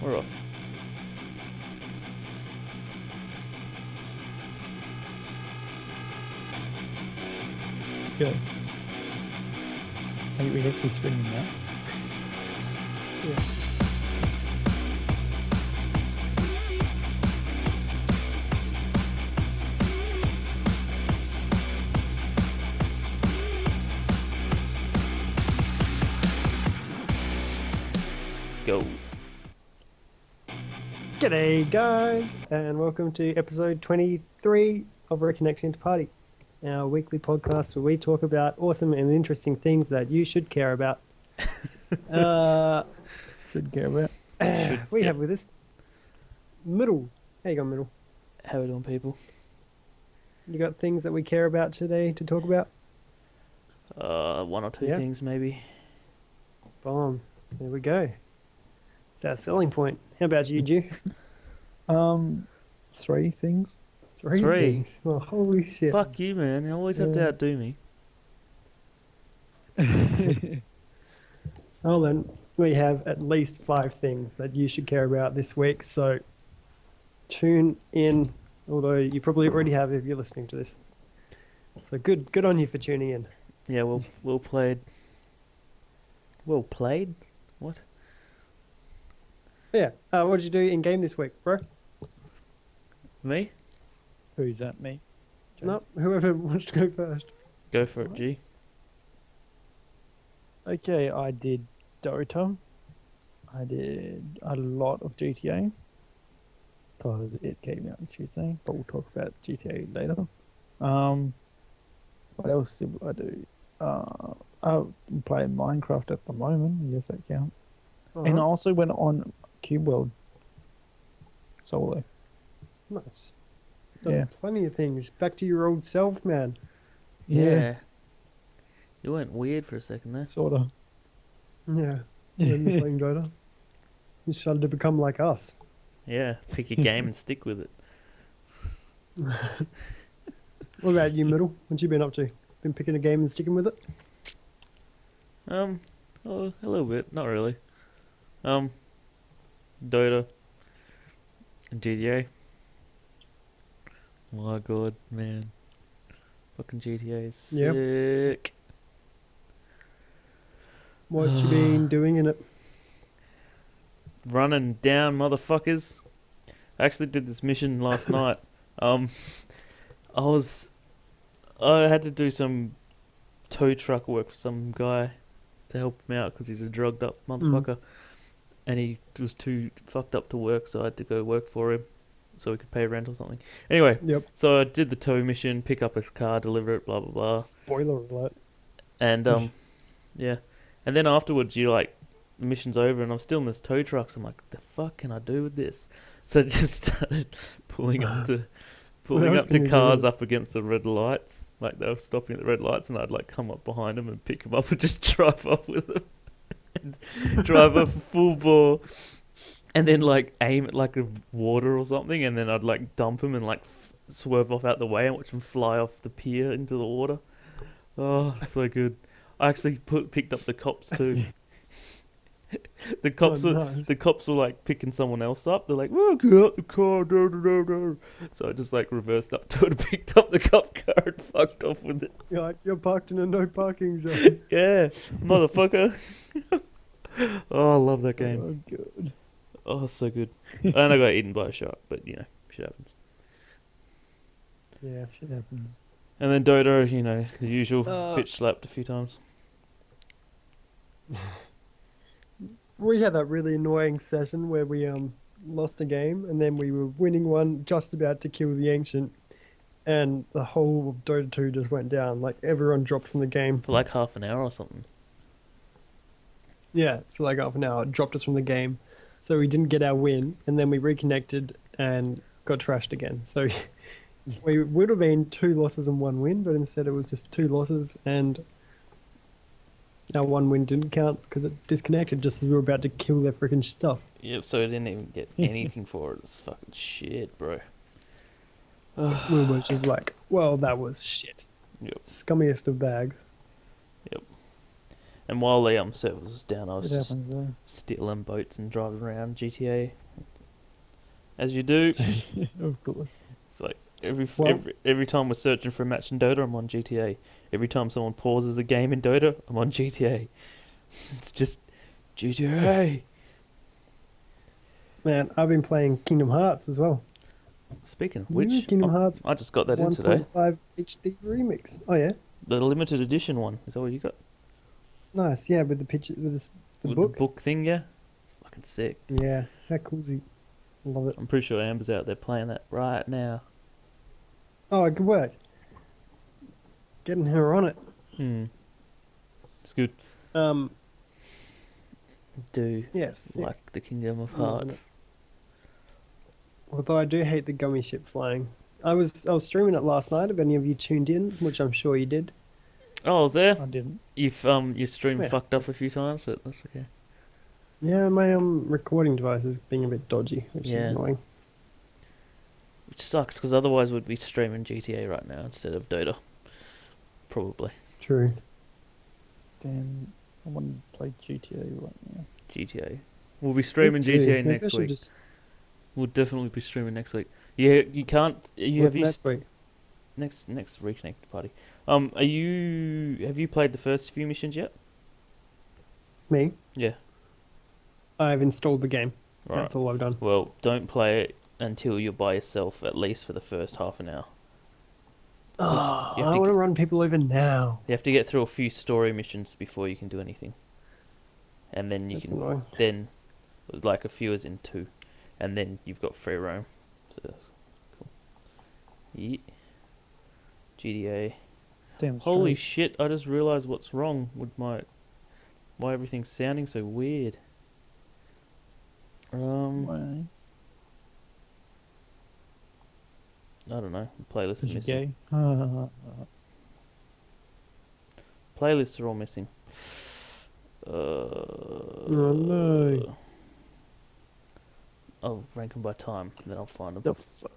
We're off. Good. Are we actually streaming now? Yeah. Go. G'day guys, and welcome to episode 23 of Reconnecting to Party, our weekly podcast where we talk about awesome and interesting things that you should care about. Should care about. We have with us Middle. How you going, Middle? How we doing, people? You got things that we care about today to talk about? One or two Yeah. things maybe. Bomb. There we go. It's our selling point. How about you, Ju? 3 things. Three Three? things. Oh, holy shit. Fuck you, man. You always have to Yeah. outdo me. Well then, we have at least 5 things that you should care about this week, so tune in, although you probably already have if you're listening to this. So good on you for tuning in. Yeah, well played. Well played? What? Yeah, what did you do in game this week, bro? Me? Who's that? Me? No, whoever wants to go first. Go for it, G. Okay, I did Dota. I did a lot of GTA. Because it came out on Tuesday, but we'll talk about GTA later. What else did I do? I'm playing Minecraft at the moment. Yes, that counts. And I also went on Cube World solo. Nice. Done Yeah. plenty of things. Back to your old self, man. Yeah. You went weird for a second there. Sorta. Yeah. When you're playing Dota. You started to become like us. Yeah. Pick a game and stick with it. What about you, Middle? What you been up to? Been picking a game and sticking with it? Oh, a little bit. Not really. Dota. And GTA. My god, man. Fucking GTA is Yep. sick. What you been doing in it? Running down motherfuckers. I actually did this mission last night. I had to do some tow truck work for some guy to help him out because he's a drugged up motherfucker. And he was too fucked up to work, so I had to go work for him so we could pay rent or something. Anyway, Yep. so I did the tow mission, pick up his car, deliver it, blah blah blah. Spoiler alert. And yeah. And then afterwards the mission's over and I'm still in this tow truck, so I'm like, the fuck can I do with this? So I just started pulling up else to can you do cars with it? up against the red lights. Like they were stopping at the red lights and I'd come up behind them and pick them up and just drive off with them. And drive a full bore. And then aim at a water or something and then I'd dump them and swerve off out the way and watch them fly off the pier into the water. Oh, so good. I actually picked up the cops too. The cops nice. the cops were picking someone else up. They're like, "Oh, get out the car!" Da, da, da, da. So I just reversed up to it, and picked up the cop car, and fucked off with it. You're parked in a no parking zone. Yeah, motherfucker. Oh, I love that game. Oh, good. Oh, so good. And I got eaten by a shark, but shit happens. Yeah. Shit happens. And then Dota, the usual, Uh, bitch slapped a few times. We had that really annoying session where we lost a game and then we were winning one, just about to kill the ancient, and the whole of Dota 2 just went down. Everyone dropped from the game. For half an hour or something. Yeah, for half an hour, it dropped us from the game. So we didn't get our win, and then we reconnected and got trashed again. So we would have been 2 losses and 1 win, but instead it was just 2 losses, and our 1 win didn't count because it disconnected just as we were about to kill their freaking stuff. Yep, so I didn't even get anything for it. It's fucking shit, bro. We were just well, that was shit. Yep. Scummiest of bags. And while the servers was down, I was It just happens though. stealing boats and driving around GTA, as you do. Of course. It's like Well- every time we're searching for a match in Dota, I'm on GTA. Every time someone pauses a game in Dota, I'm on GTA. It's just GTA. Man, I've been playing Kingdom Hearts as well. Speaking of New which, Kingdom Hearts I just got that in today. 1.5 HD remix. Oh yeah, The limited edition one. Is that what you got? nice. Yeah, with the picture, with the With book. the book thing, yeah. It's fucking sick. Yeah, how cool is he? Love it. I'm pretty sure Amber's out there playing that right now. Oh, good work. Getting her on it. It's good. Do Yes. like the Kingdom of Loving Hearts. Although I do hate the gummy ship flying. I was streaming it last night. If any of you tuned in, which I'm sure you did. Oh, I was there. I didn't. Your stream Yeah. fucked up a few times, but that's okay. Yeah, my recording device is being a bit dodgy, which is Yeah. annoying. Which sucks, because otherwise we'd be streaming GTA right now instead of Dota. Probably. True. Damn, I want to play GTA right now. GTA. We'll be streaming Me too. GTA Maybe I next should week. Just... We'll definitely be streaming next week. Yeah, you can't. What's next week? Next Reconnect party. Have you played the first few missions yet? Me? Yeah. I've installed the game. Right. That's all I've done. Well, don't play it until you're by yourself, at least for the first half an hour. Oh, You I have to want to run people over now. You have to get through a few story missions before you can do anything. And then you That's can annoying. then, like a few as in 2, and then you've got free roam. So that's cool. Yeah. GTA. Damn Holy straight. shit! I just realised what's wrong with why everything's sounding so weird. Why? I don't know. Playlists Did are you missing. gay? Playlists are all missing. Oh no. I'll rank them by time, then I'll find them. The fuck?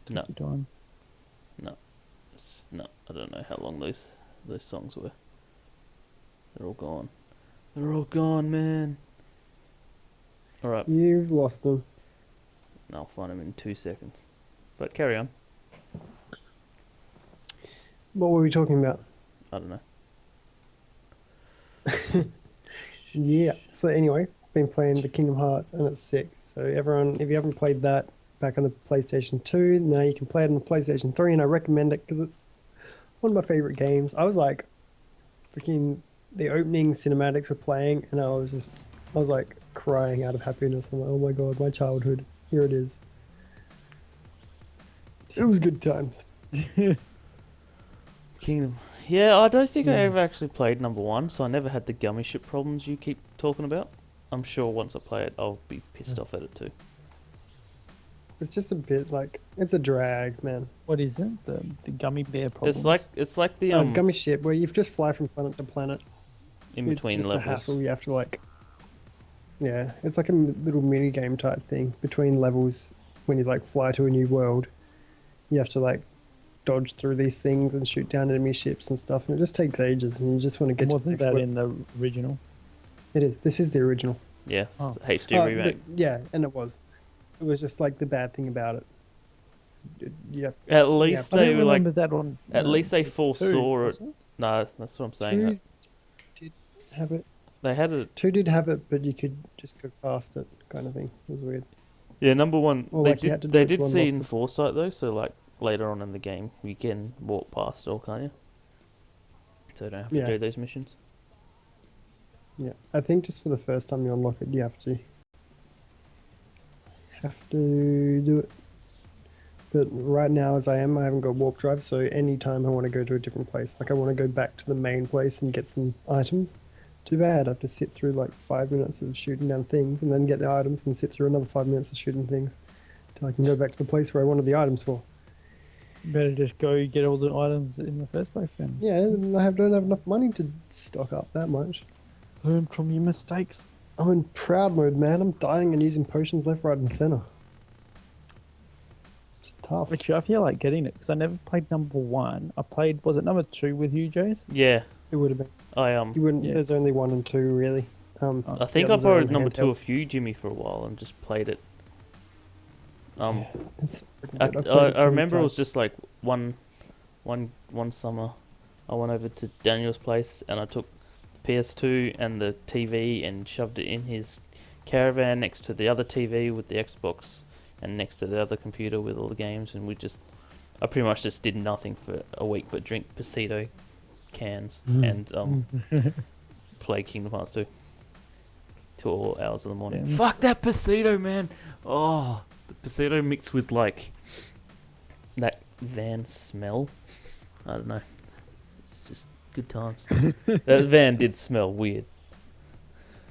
No. Take your time. No, I don't know how long those songs were. They're all gone. They're all gone, man. All right, You've lost them. I'll find them in 2 seconds. But carry on. What were we talking about? I don't know. Yeah. So anyway, been playing the Kingdom Hearts and it's sick. So everyone, if you haven't played that back on the PlayStation 2, now you can play it on the PlayStation 3, and I recommend it because it's one of my favorite games. I was like, freaking the opening cinematics were playing, and I was like crying out of happiness. I'm like, oh my god, my childhood. Here it is. It was good times. Kingdom. Yeah, I don't think I ever actually played number 1, so I never had the gummy ship problems you keep talking about. I'm sure once I play it, I'll be pissed off at it too. It's just a bit like, it's a drag, man. What is it? The gummy bear problem. It's like the It's gummy ship where you just fly from planet to planet. in between it's just levels. a hassle. You have to like, yeah, it's like a little mini game type thing between levels. When you like fly to a new world, you have to like dodge through these things and shoot down enemy ships and stuff, and it just takes ages. And you just want to get to the Wasn't next that one. in the original? It is. This is the original. Yeah, Oh. HD remake. But, yeah, and it was. It was just like the bad thing about it. Yeah. At least I they don't were like. remember that on. At least they two, foresaw it. was it? No, that's what I'm saying. Two did have it. They had it. Two did have it, but you could just go past it, kind of thing. It was weird. Yeah, number 1. Well, they like, you had to did. do They it did to see unlock in the foresight though, so like later on in the game, you can walk past it all, can't you? So you don't have to Yeah. do those missions. Yeah, I think just for the first time you unlock it, you have to do it. But right now, as I haven't got warp drive, so anytime I want to go to a different place, like I want to go back to the main place and get some items, too bad. I have to sit through like 5 minutes of shooting down things and then get the items and sit through another 5 minutes of shooting things till I can go back to the place where I wanted the items for. Better just go get all the items in the first place then. Yeah, and don't have enough money to stock up that much. Learn from your mistakes. I'm in proud mode, man. I'm dying and using potions left, right, and center. Just tough. Actually, I feel like getting it because I never played number 1. I played, was it number 2 with you, Jace? Yeah, It would have been. I You wouldn't. Yeah. There's only 1 and 2 really. I think the I others are on borrowed number 2 handheld. off you, Jimmy, for a while and just played it. It's freaking I, good. I've played I, it I so remember it many was just like one summer. I went over to Daniel's place and I took the PS2 and the TV and shoved it in his caravan next to the other TV with the Xbox and next to the other computer with all the games, and I pretty much just did nothing for a week but drink Pasito cans and play Kingdom Hearts 2 till all hours of the morning. Yeah. Fuck that Pasito, man! Oh, the Pasito mixed with like that van smell. I don't know. It's just good times. That van did smell weird,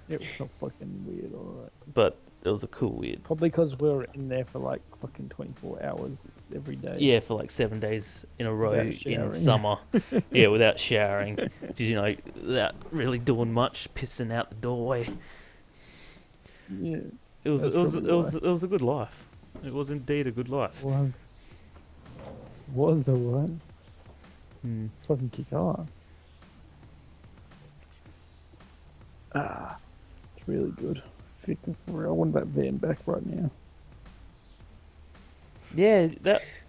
It was not fucking weird, alright. but it was a cool weird. Probably because we were in there for like fucking 24 hours every day. Yeah, for like 7 days in a row Without in showering. summer. Yeah, without showering. Without really doing much, pissing out the doorway. Yeah. It was That's it was probably it was it was a good life. It was indeed a good life. Was alright. Hmm. Fucking kick ass. It's really good. Fucking for real. I want that van back right now. Yeah,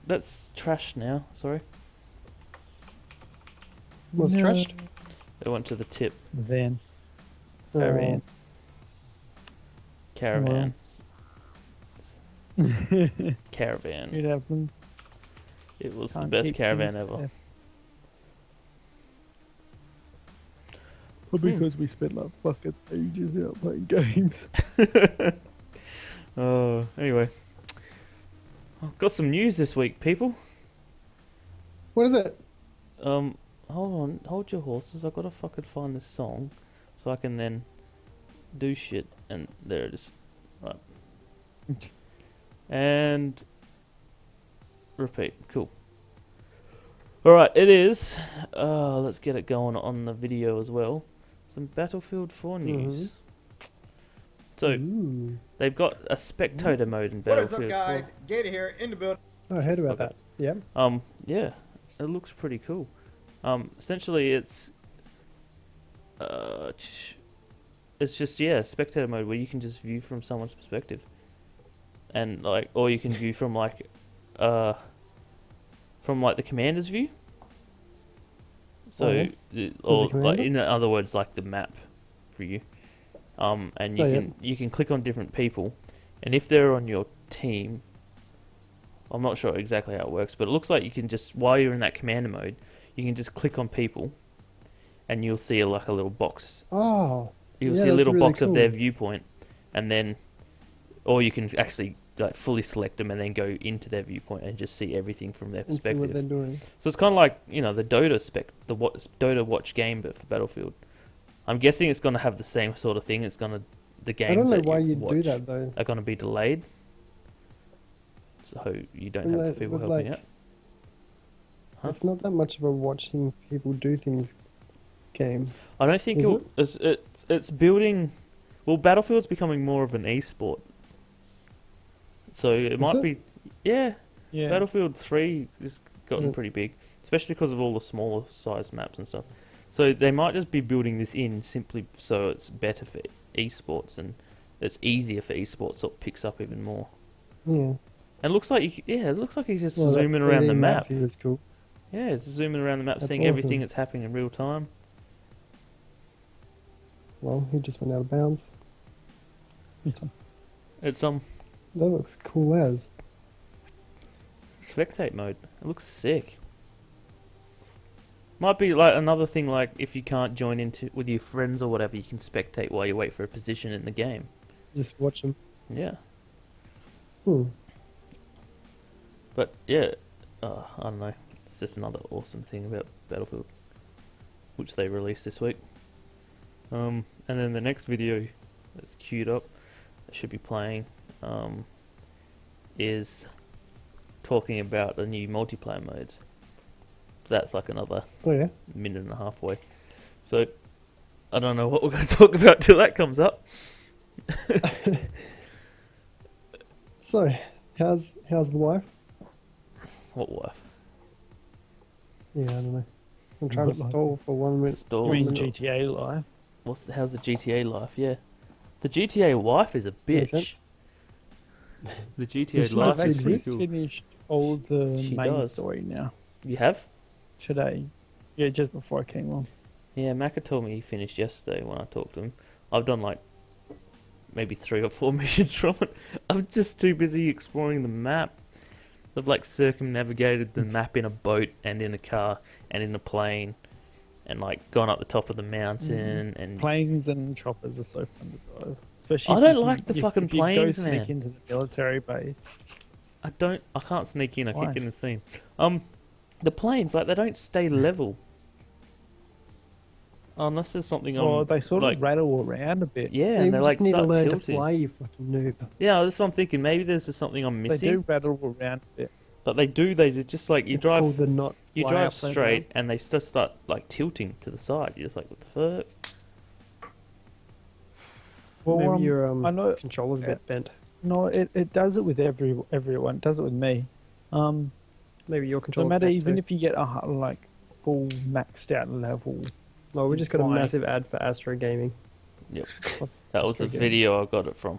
that's trashed now. Sorry, Was No. trashed. it went to the tip. The van. Oh, Van. Caravan. It Caravan. happens. It was the Can't best keep caravan things ever. safe. Probably because we spent like fucking ages out playing games. Oh, anyway, I've got some news this week, people. What is it? Hold on, hold your horses. I've got to fucking find this song so I can then do shit. And there it is. Right. And repeat. Cool. Alright, it is. Let's get it going on the video as well. Some Battlefield 4 news. So, Ooh. they've got a spectator mode in What is Battlefield up, 4. guys? Gator here in the building. Oh, I heard about Okay. that. Yeah. Yeah, it looks pretty cool. Essentially, it's just spectator mode where you can just view from someone's perspective, and or you can view from the commander's view. So, or commander? in other words, like the map view. And you can click on different people, and if they're on your team, I'm not sure exactly how it works, but it looks like you can just, while you're in that commander mode, you can just click on people, and you'll see like a little box. Oh. You'll Yeah, see a that's little really box of cool. their viewpoint, and then, or you can actually like fully select them and then go into their viewpoint and just see everything from their And see what they're perspective. doing. So it's kind of like the Dota Watch game, but for Battlefield. I'm guessing it's going to have the same sort of thing. The games I don't know that why you you'd do watch that though. are going to be delayed, so you don't And have that people would, helping like, out. Huh? It's not that much of a watching people do things game. I don't think Is it's building. Well, Battlefield's becoming more of an e-sport, so it might it? be. Yeah, Yeah. Battlefield 3 has gotten Mm. pretty big, especially because of all the smaller size maps and stuff. So they might just be building this in simply so it's better for esports and it's easier for esports, so it picks up even more. Yeah. And it looks like it looks like he's just Well, that zooming around 3D the map. view is cool. Yeah, it's zooming around the map, That's seeing everything awesome. that's happening in real time. Well, he just went out of bounds. It's That looks cool as. spectate mode. It looks sick. Might be like another thing, like if you can't join into with your friends or whatever, you can spectate while you wait for a position in the game. Just watch him. Yeah, Hmm. but yeah, I don't know. It's just another awesome thing about Battlefield, which they released this week. And then the next video that's queued up, that should be playing, is talking about the new multiplayer modes. That's like another Oh yeah. minute and a half away. So I don't know what we're going to talk about till that comes up. So, how's the wife? What wife? Yeah, I don't know. I'm trying to What life? stall for 1 minute. Stall. You mean Stall. GTA Live? How's the GTA life? Yeah, the GTA wife is a Makes bitch. sense. The Does GTA she life just is pretty exist? cool. Finished all the She main does. story now. You have? Today. Yeah, just before I came on. Yeah, Maka told me he finished yesterday when I talked to him. I've done like maybe 3 or 4 missions from it. I'm just too busy exploring the map. I've like circumnavigated the map in a boat and in a car and in a plane and like gone up the top of the mountain and Planes and choppers are so fun to drive. Especially I if don't you- like the fucking if you go planes, sneak man. into the military base. I can't sneak in, I Why? keep getting seen. The planes, like they don't stay level. Unless there's something on Or they sort like, of rattle around a bit. yeah, You and they just like need to start learn tilting. to fly, you fucking noob. Yeah, that's what I'm thinking. Maybe there's just something I'm They missing. do rattle around a bit. But they just like you It's called drive the not you fly drive upside straight down. and they just start like tilting to the side. You're just like, what the fuck? Well, Maybe your I know. controller's a bit bent. No, it does it with everyone. It does it with me. Maybe your No controller's matter bent even too. if you get a like full maxed out level. No, we just got a Fine. massive ad for Astro Gaming. Yep. That was the Astro Game. video I got it from.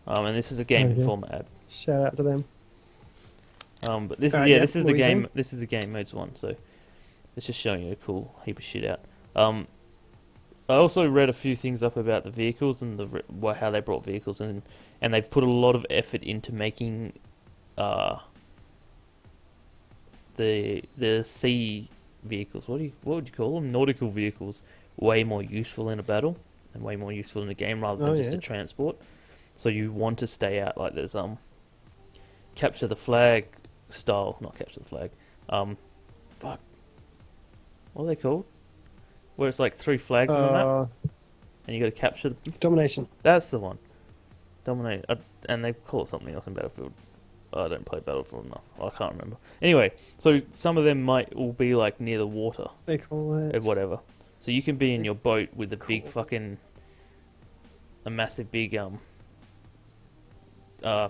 And this is a Game Okay. Informer ad. Shout out to them. But this is Yeah, this is what the were you game. saying? This is the game modes one. So it's just showing you a cool heap of shit out. I also read a few things up about the vehicles and how they brought vehicles in, and they've put a lot of effort into making the sea vehicles. What would you call them? Nautical vehicles. Way more useful in a battle and way more useful in a game rather than Oh, just yeah. a transport. So you want to stay out like there's capture the flag style, not capture the flag. Fuck. What are they called? Where it's like 3 flags on the map and you got to capture them. Domination. That's the one. Dominate. And they call it something else in Battlefield. I don't play Battlefield enough. I can't remember. Anyway, so some of them might all be like near the water They call or it. whatever. So you can be in your boat with a big fucking, a massive big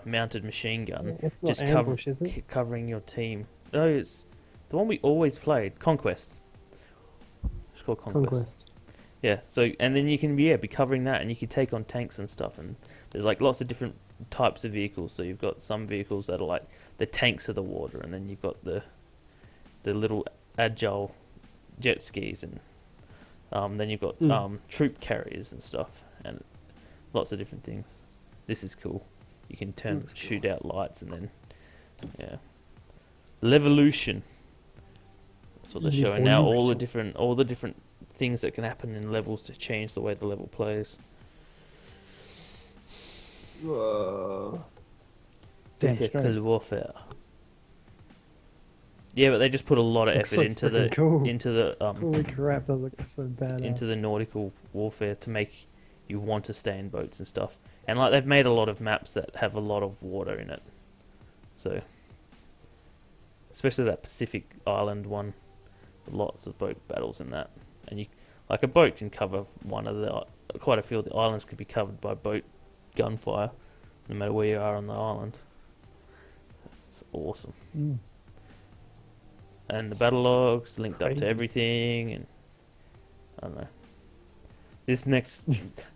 mounted machine gun, It's not just ambush, is it? covering your team. No, it's the one we always played, Conquest. It's called Conquest. Yeah, so and then you can be covering that and you can take on tanks and stuff, and there's like lots of different types of vehicles. So you've got some vehicles that are like the tanks of the water, and then you've got the little agile jet skis, and then you've got troop carriers and stuff, and lots of different things. This is cool. You can shoot out lights, and then Levolution. That's what they're showing now. All the different things that can happen in levels to change the way the level plays. Damn Vehicle straight. warfare. Yeah, but they just put a lot of Looks effort so into freaking cool. into the Holy crap, that looks so badass. into the nautical warfare to make you want to stay in boats and stuff. And like they've made a lot of maps that have a lot of water in it. So especially that Pacific Island one, lots of boat battles in that. And you like a boat can cover quite a few of the islands could be covered by boat gunfire, no matter where you are on the island. It's awesome. Mm. And the battle logs linked up to Crazy. everything, and I don't know. This the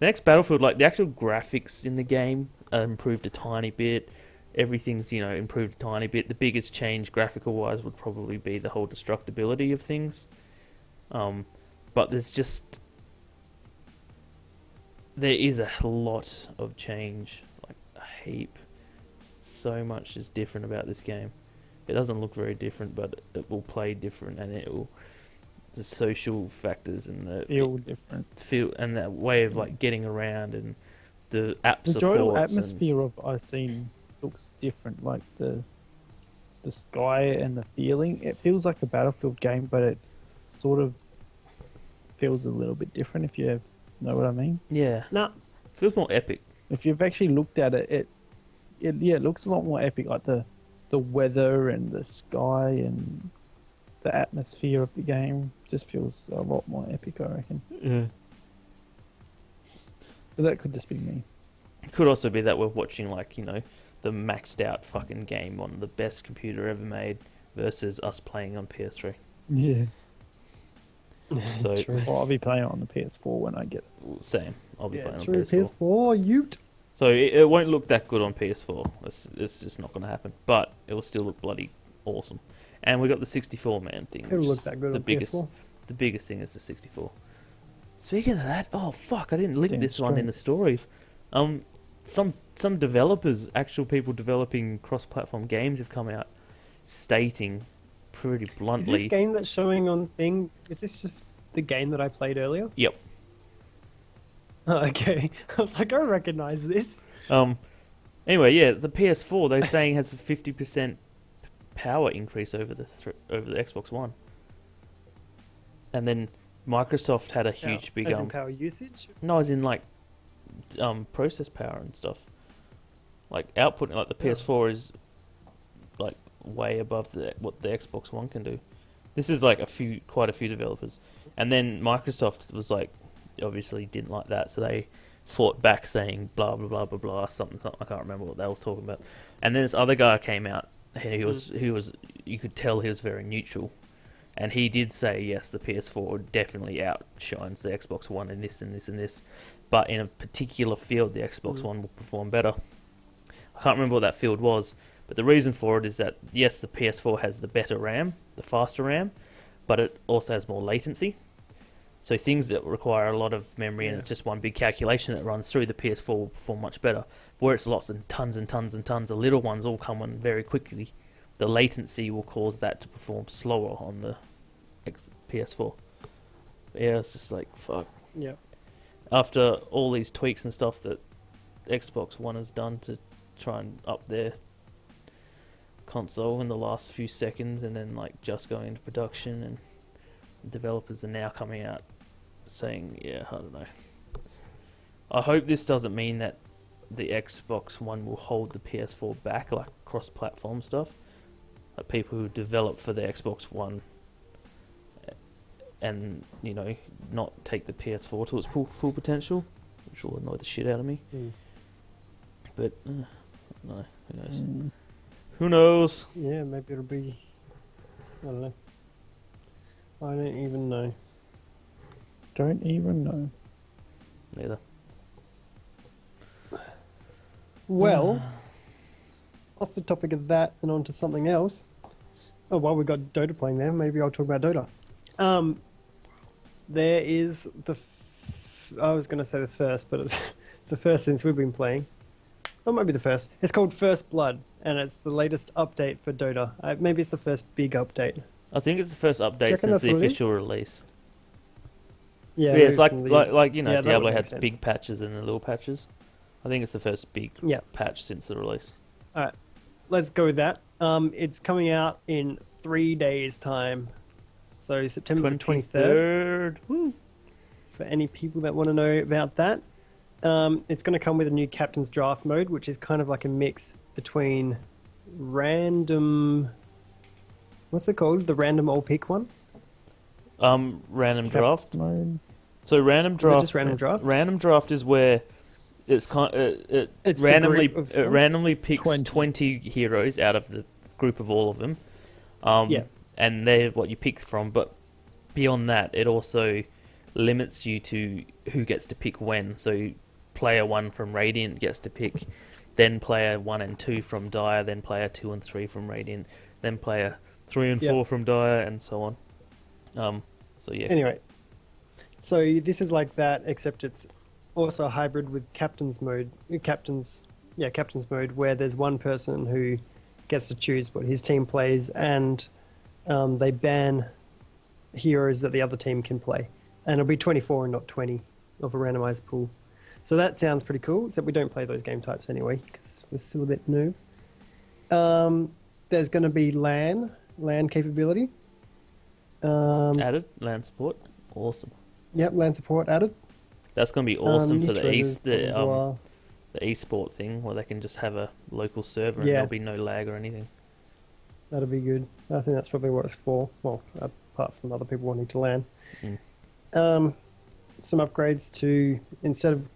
next Battlefield, like the actual graphics in the game are improved a tiny bit. Everything's improved a tiny bit. The biggest change graphical wise would probably be the whole destructibility of things. But there is a lot of change, like a heap. So much is different about this game. It doesn't look very different, but it will play different, and the social factors and Feel different. and that way of like getting around and the app The supports. general and- atmosphere of I've seen looks different. Like the sky and the feeling. It feels like a Battlefield game, but it sort of feels a little bit different. If you know what I mean. Yeah, Nah. feels more epic. If you've actually looked at it, it looks a lot more epic. Like the weather and the sky and the atmosphere of the game just feels a lot more epic, I reckon. Yeah. But that could just be me. It could also be that we're watching the maxed out fucking game on the best computer ever made versus us playing on PS3. Yeah. So True. Well, I'll be playing it on the PS4 when I get it. same. I'll be Yeah, playing on true. PS4. PS4, Ute. So it won't look that good on PS4. It's just not going to happen. But it will still look bloody awesome. And we got the 64-man thing. It'll which look is that good the on biggest, PS4. The biggest thing is the 64. Speaking of that, oh fuck, I didn't link Damn this one in the story. Some developers, actual people developing cross-platform games, have come out stating pretty Is bluntly. this game that's showing on thing? Is this just the game that I played earlier? Yep. Oh, okay. I was like, I recognize this. Anyway, yeah, the PS4 they're saying has a 50% power increase over the Xbox One, and then Microsoft had a huge big As in power usage. no, as in like process power and stuff. Like output, like the PS4 is like way above what the Xbox One can do. This is like quite a few developers, and then Microsoft was like, obviously didn't like that, so they fought back saying blah blah blah blah blah something. I can't remember what they was talking about. And then this other guy came out, and he was you could tell he was very neutral, and he did say yes, the PS4 definitely outshines the Xbox One in this and this and this, but in a particular field the Xbox One will perform better. I can't remember what that field was, but the reason for it is that yes, the PS4 has the better RAM, the faster RAM, but it also has more latency. So things that require a lot of memory and it's just one big calculation that runs through, the PS4 will perform much better. Where it's lots and tons and tons and tons of little ones all come on very quickly, the latency will cause that to perform slower on the PS4. But yeah, it's just like, fuck. Yeah. After all these tweaks and stuff that Xbox One has done to try and up their console in the last few seconds and then like just going into production, and developers are now coming out saying, yeah, I don't know. I hope this doesn't mean that the Xbox One will hold the PS4 back, like cross-platform stuff. Like people who develop for the Xbox One and, you know, not take the PS4 to its full potential, which will annoy the shit out of me. But, no, who knows? Who knows? Yeah, maybe it'll be. I don't know. I don't even know. Don't even know. Neither. Well, off the topic of that and on to something else. Oh, while we've got Dota playing there, maybe I'll talk about Dota. There is I was going to say the first, but it's the first since we've been playing. Oh, maybe the first. It's called First Blood, and it's the latest update for Dota. Maybe it's the first big update. I think it's the first update reckon since that's the what it is? official release. Yeah, Yeah, it's like maybe you know, yeah, that Diablo would make had sense. big patches and the little patches. I think it's the first big Yeah. patch since the release. Alright, let's go with that. It's coming out in 3 days' time. So September 23rd. Woo. For any people that want to know about that. It's going to come with a new Captain's Draft mode, which is kind of like a mix between random... What's it called? The random all pick one? Random draft. Mode. So random draft. just random draft? Random draft is where it's it It's the randomly group of it ones? randomly picks 20. 20 heroes out of the group of all of them. Yeah. And they're what you pick from, but beyond that, it also limits you to who gets to pick when. So player 1 from Radiant gets to pick, then player 1 and 2 from Dire, then player 2 and 3 from Radiant, then player 3 and 4 from Dire, and so on. So yeah. Anyway, so this is like that, except it's also a hybrid with Captain's mode, where there's one person who gets to choose what his team plays, and they ban heroes that the other team can play. And it'll be 24 and not 20 of a randomized pool. So that sounds pretty cool, except we don't play those game types anyway, because we're still a bit new. There's going to be LAN capability. Added LAN support, awesome. Yep, LAN support added. That's gonna be awesome for the Nitros, blah, blah, blah. the esport thing, where they can just have a local server and Yeah. there'll be no lag or anything. That'll be good. I think that's probably what it's for. Well, apart from other people wanting to LAN. Some upgrades to instead of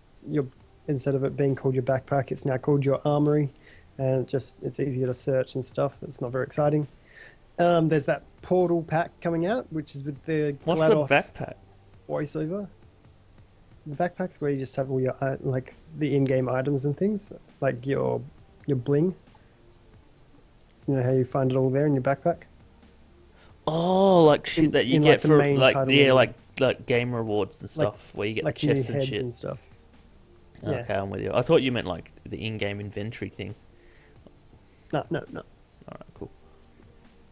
it being called your backpack, it's now called your armory, and it's easier to search and stuff. It's not very exciting. There's that Portal pack coming out, which is with the What's GLaDOS the backpack? voiceover. The backpack's where you just have all your like the in-game items and things, like your bling. You know how you find it all there in your backpack. Oh, like shit that you in, get like, the for main like title yeah, menu. like game rewards and Like- stuff where you get Like the new chests and heads shit. and stuff. Yeah. Okay, I'm with you. I thought you meant like the in-game inventory thing. No. Alright, cool.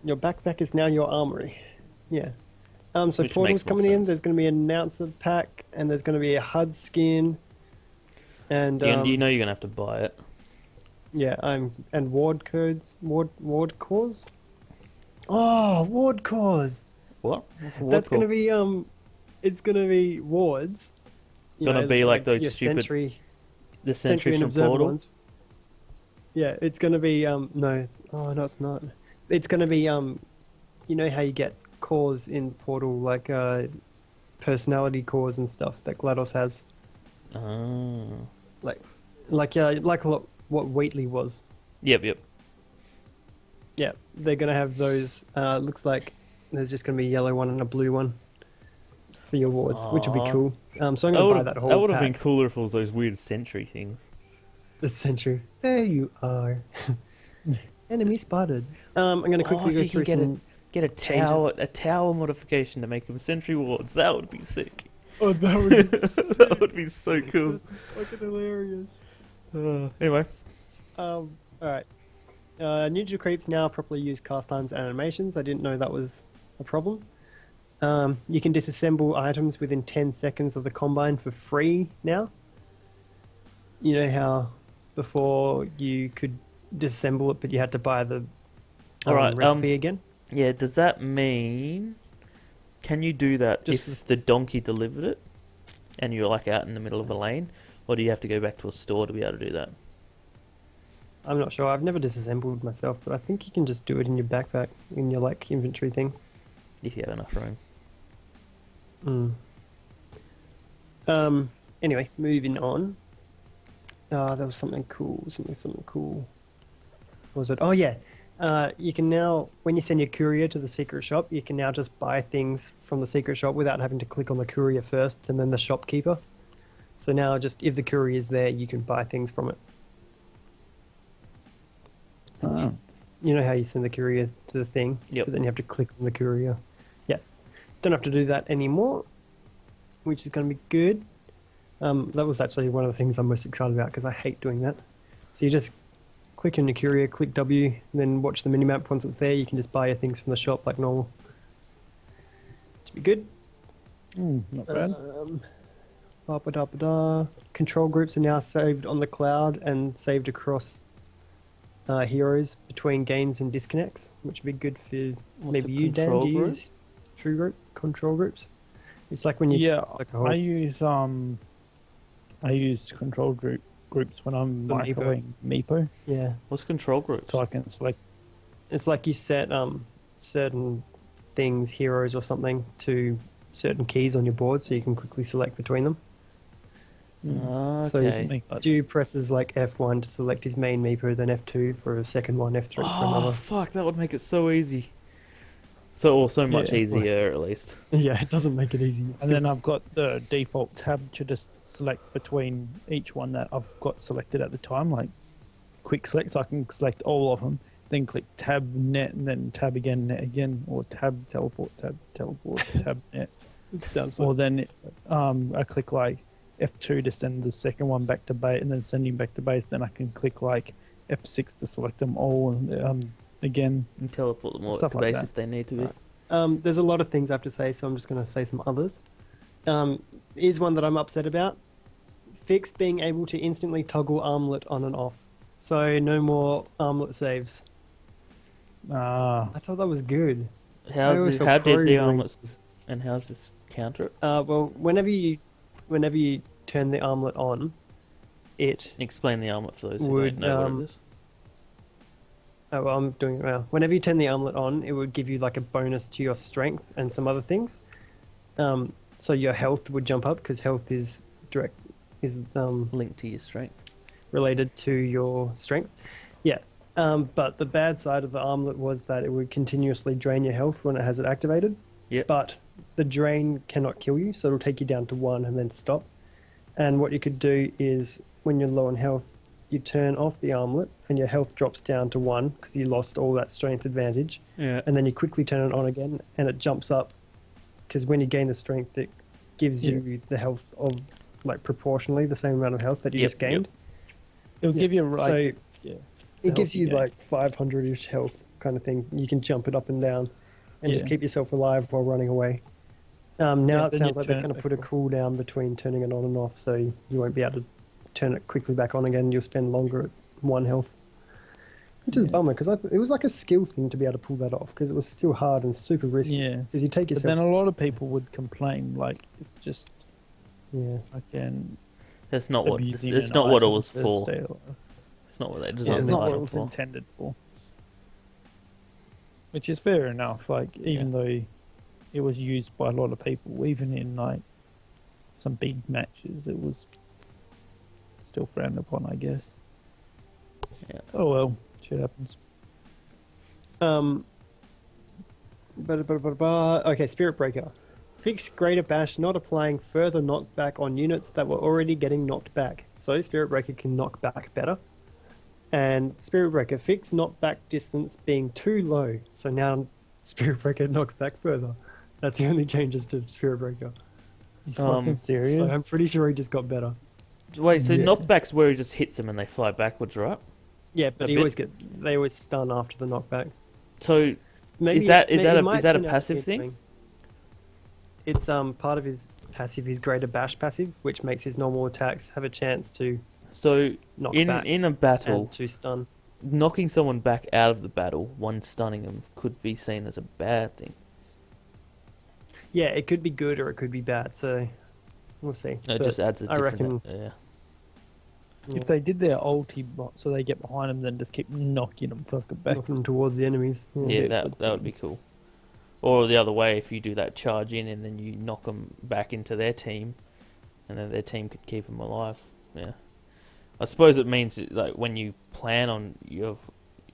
Your backpack is now your armory. Yeah. So Which Portal's makes more coming in. sense. There's going to be an announcer pack, and there's going to be a HUD skin. And You know you're gonna have to buy it. yeah, and ward codes, ward cores. Oh, ward cores. What? That's going to be it's going to be wards. You Gonna be like those your stupid sentry the Sentry sentries and from Observer Portal. ones. Yeah, it's gonna be no, it's not. It's gonna be you know how you get cores in Portal, like personality cores and stuff that GLaDOS has, Oh. like a lot what Wheatley was. Yep. Yeah, they're gonna have those. Looks like there's just gonna be a yellow one and a blue one for your wards, which will be Aw. cool. So I'm gonna buy that whole That would have pack. been cooler if it was those weird sentry things. The sentry. There you are. Enemy spotted. I'm gonna quickly if go you through can some. get a changes. tower modification to make them sentry wards. That would be sick. Oh, that would be That would be so cool. fucking hilarious. Anyway, Alright. Ninja Creeps now properly use cast times and animations. I didn't know that was a problem. You can disassemble items within 10 seconds of the combine for free now. You know how before you could disassemble it, but you had to buy the Alright, recipe again? yeah. Does that mean can you do that Just if the donkey delivered it and you're like out in the middle of a lane, or do you have to go back to a store to be able to do that? I'm not sure. I've never disassembled myself, but I think you can just do it in your backpack, in your like inventory thing. If you have enough room. Anyway, moving on. There was something cool. Something cool. What was it? Oh yeah. You can now, when you send your courier to the secret shop, you can now just buy things from the secret shop without having to click on the courier first and then the shopkeeper. So now, just if the courier is there, you can buy things from it. Oh. You know how you send the courier to the thing, Yep. but then you have to click on the courier. Yeah, don't have to do that anymore, which is going to be good. That was actually one of the things I'm most excited about because I hate doing that. So you just click on your courier, click W, and then watch the minimap. Once it's there, you can just buy your things from the shop like normal. Should be good. Not bad. Control groups are now saved on the cloud and saved across heroes between games and disconnects, which would be good for maybe a you, Dan. control Do you group? use True Group control groups? It's like when you Yeah, like a whole, I use control groups when I'm The microwaving Meepo, yeah. What's control groups? so I can select. It's like you set certain things, heroes or something, to certain keys on your board, so you can quickly select between them. So you Okay. do presses like F1 to select his main Meepo, then F2 for a second one, F3 for Oh another. fuck, that would make it so easy. So much Yeah, easier at least. Yeah, it doesn't make it easy. It's And then I've got the default tab to just select between each one that I've got selected at the time, like quick select, so I can select all of them. Then click tab net, and then tab again, net again, or tab teleport, tab net. it sounds Or like then I click like F2 to send the second one back to base, and then sending back to base. Then I can click like F6 to select them all, and again. And teleport them all Stuff to like base that. if they need to be. there's a lot of things I have to say, so I'm just going to say some others. Here's one that I'm upset about. Fixed being able to instantly toggle armlet on and off. So no more armlet saves. I thought that was good. How always did felt the doing armlets this. and how's this counter it? Well, whenever you turn the armlet on, it Explain the armlet for those who would, don't know what it is. oh, well, I'm doing it now. Whenever you turn the armlet on, it would give you like a bonus to your strength and some other things. So your health would jump up because health is Linked to your strength. related to your strength. Yeah. But the bad side of the armlet was that it would continuously drain your health when it has it activated. Yep. But the drain cannot kill you, so it'll take you down to 1 and then stop. And what you could do is, when you're low on health, you turn off the armlet and your health drops down to 1 because you lost all that strength advantage. Yeah. And then you quickly turn it on again and it jumps up because when you gain the strength, it gives you the health of, like, proportionally the same amount of health that you just gained. It'll give you So yeah. it gives you gain. like 500-ish health kind of thing. You can jump it up and down and just Yeah. keep yourself alive while running away. Now it then you sounds like they're turn going it to put a back cooldown between turning it on and off, so you won't be able to turn it quickly back on again. You'll spend longer at 1 health. Which is a bummer, because it was like a skill thing to be able to pull that off, because it was still hard and super risky. Yeah. Because you take But yourself... then a lot of people would complain, like, it's just Yeah. fucking That's not what abusing it's an not what it item was to for. stay alive. It's not what they Yeah, designed it's the not what it item was for. intended for. Which is fair enough, like, even though it was used by a lot of people, even in, like, some big matches, it was still frowned upon, I guess. Yeah. Oh well, shit happens. Okay, Spirit Breaker. Fix Greater Bash not applying further knockback on units that were already getting knocked back. So Spirit Breaker can knock back better. And Spirit Breaker fix knockback distance being too low. So now Spirit Breaker knocks back further. That's the only changes to Spirit Breaker. You fucking serious? So I'm pretty sure he just got better. Wait, so knockback's where he just hits them and they fly backwards, right? Yeah, but A bit. they always stun after the knockback. So Maybe, that it might is that a turn out to passive be thing? something. It's part of his passive, his Greater Bash passive, which makes his normal attacks have a chance to So knock in back a battle, and to stun. knocking someone back out of the battle, one stunning them, could be seen as a bad thing. Yeah, it could be good or it could be bad, so we'll see. No, it But just adds a I different. reckon- If they did their ulti bot so they get behind them, then just keep knocking them fucking back. knocking them towards the enemies. Yeah, that would be cool. Or the other way, if you do that charge in and then you knock them back into their team, and then their team could keep them alive. Yeah, I suppose it means like when you plan on you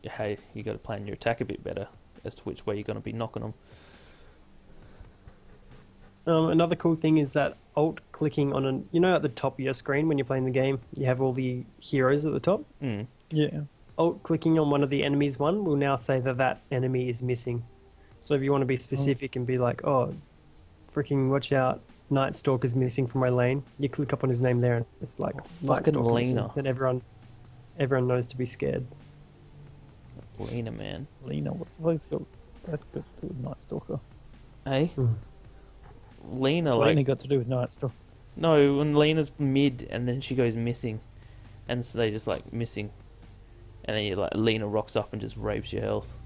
got to plan your attack a bit better as to which way you're going to be knocking them. Another cool thing is that alt clicking on at the top of your screen when you're playing the game, you have all the heroes at the top. Mm. Yeah. Alt clicking on one of the enemies will now say that enemy is missing. So if you want to be specific and be like, oh, freaking watch out, Night Stalker's missing from my lane, you click up on his name there and it's like, Night fucking Stalker missing. Lena. Then everyone knows to be scared. Lena, man. Lena, what the fuck's got that got to do with Night Stalker? Hey, Lena, Lena like got to do with Night Stalker. no, when Lena's mid and then she goes missing, and so they just like missing, and then you like Lena rocks up and just rapes your health.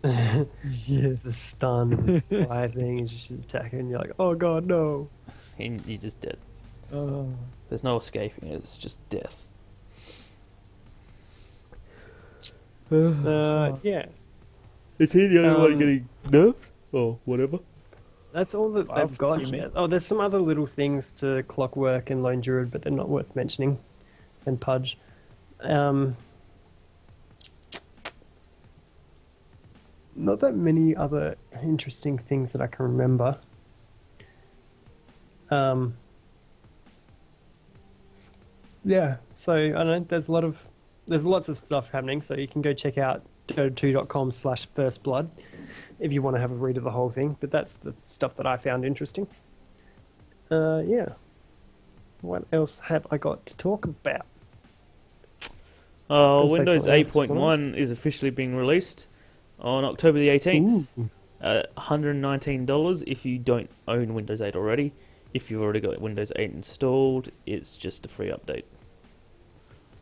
Yeah, the stun fire thing is just attacking and you're like, oh god, no. And you're just dead. Oh. There's no escaping it. It's just death. Yeah. Is he the only one getting nerfed or whatever? That's all that I've they've got seen here. it. Oh, there's some other little things to Clockwork and Lone Druid, but they're not worth mentioning. And Pudge. Not that many other interesting things that I can remember. Yeah, so I don't know. There's lots of stuff happening. So you can go check out Dota2.com/firstblood if you want to have a read of the whole thing. But that's the stuff that I found interesting. Yeah. What else have I got to talk about? Let's say Windows something else, 8.1 is officially being released on October the 18th. Ooh. $119 if you don't own Windows 8 already. If you've already got Windows 8 installed, it's just a free update.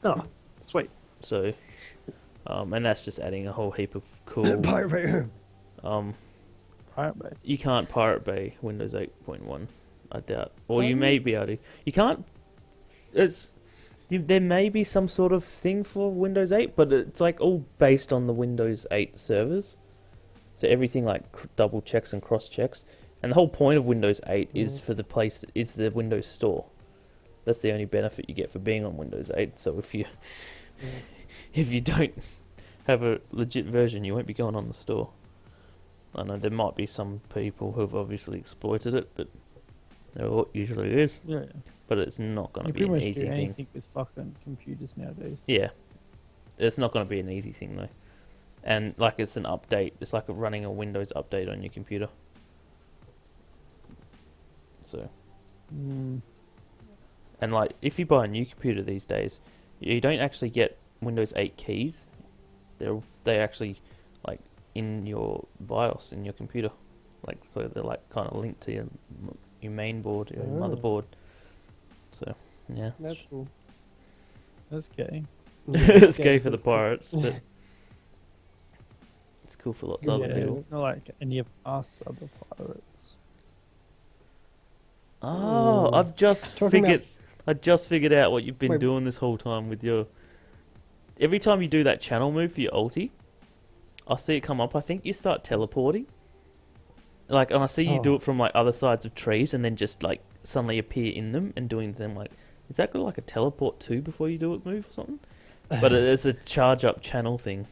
Oh, sweet. So, and that's just adding a whole heap of cool. Pirate Bay. Pirate Bay. You can't Pirate Bay Windows 8.1, I doubt. Or you may be able to. You can't. There may be some sort of thing for Windows 8, but it's like all based on the Windows 8 servers. So everything like double checks and cross checks. And the whole point of Windows 8 is for the Windows Store. That's the only benefit you get for being on Windows 8. So if you don't have a legit version, you won't be going on the store. I know there might be some people who've obviously exploited it, but there usually is. Yeah. But it's not going to You be pretty an much easy do thing. anything with fucking computers nowadays. Yeah, it's not going to be an easy thing though. And like it's an update. It's like running a Windows update on your computer. So. Mm. And like, if you buy a new computer these days, you don't actually get Windows 8 keys. They actually like in your BIOS in your computer, like so they're like kind of linked to your main board, your motherboard. So yeah, That's cool. That's gay. it's gay for the pirates, but it's cool for lots of other Yeah, people. not like any of us other pirates. Oh, Ooh. I've just Talking figured. about- I just figured out what you've been Wait. doing this whole time with your. Every time you do that channel move for your ulti, I see it come up. I think you start teleporting. Like, and I see you do it from like other sides of trees, and then just like suddenly appear in them and doing them. Like, is that got like a teleport too before you do it move or something? But it's a charge up channel thing.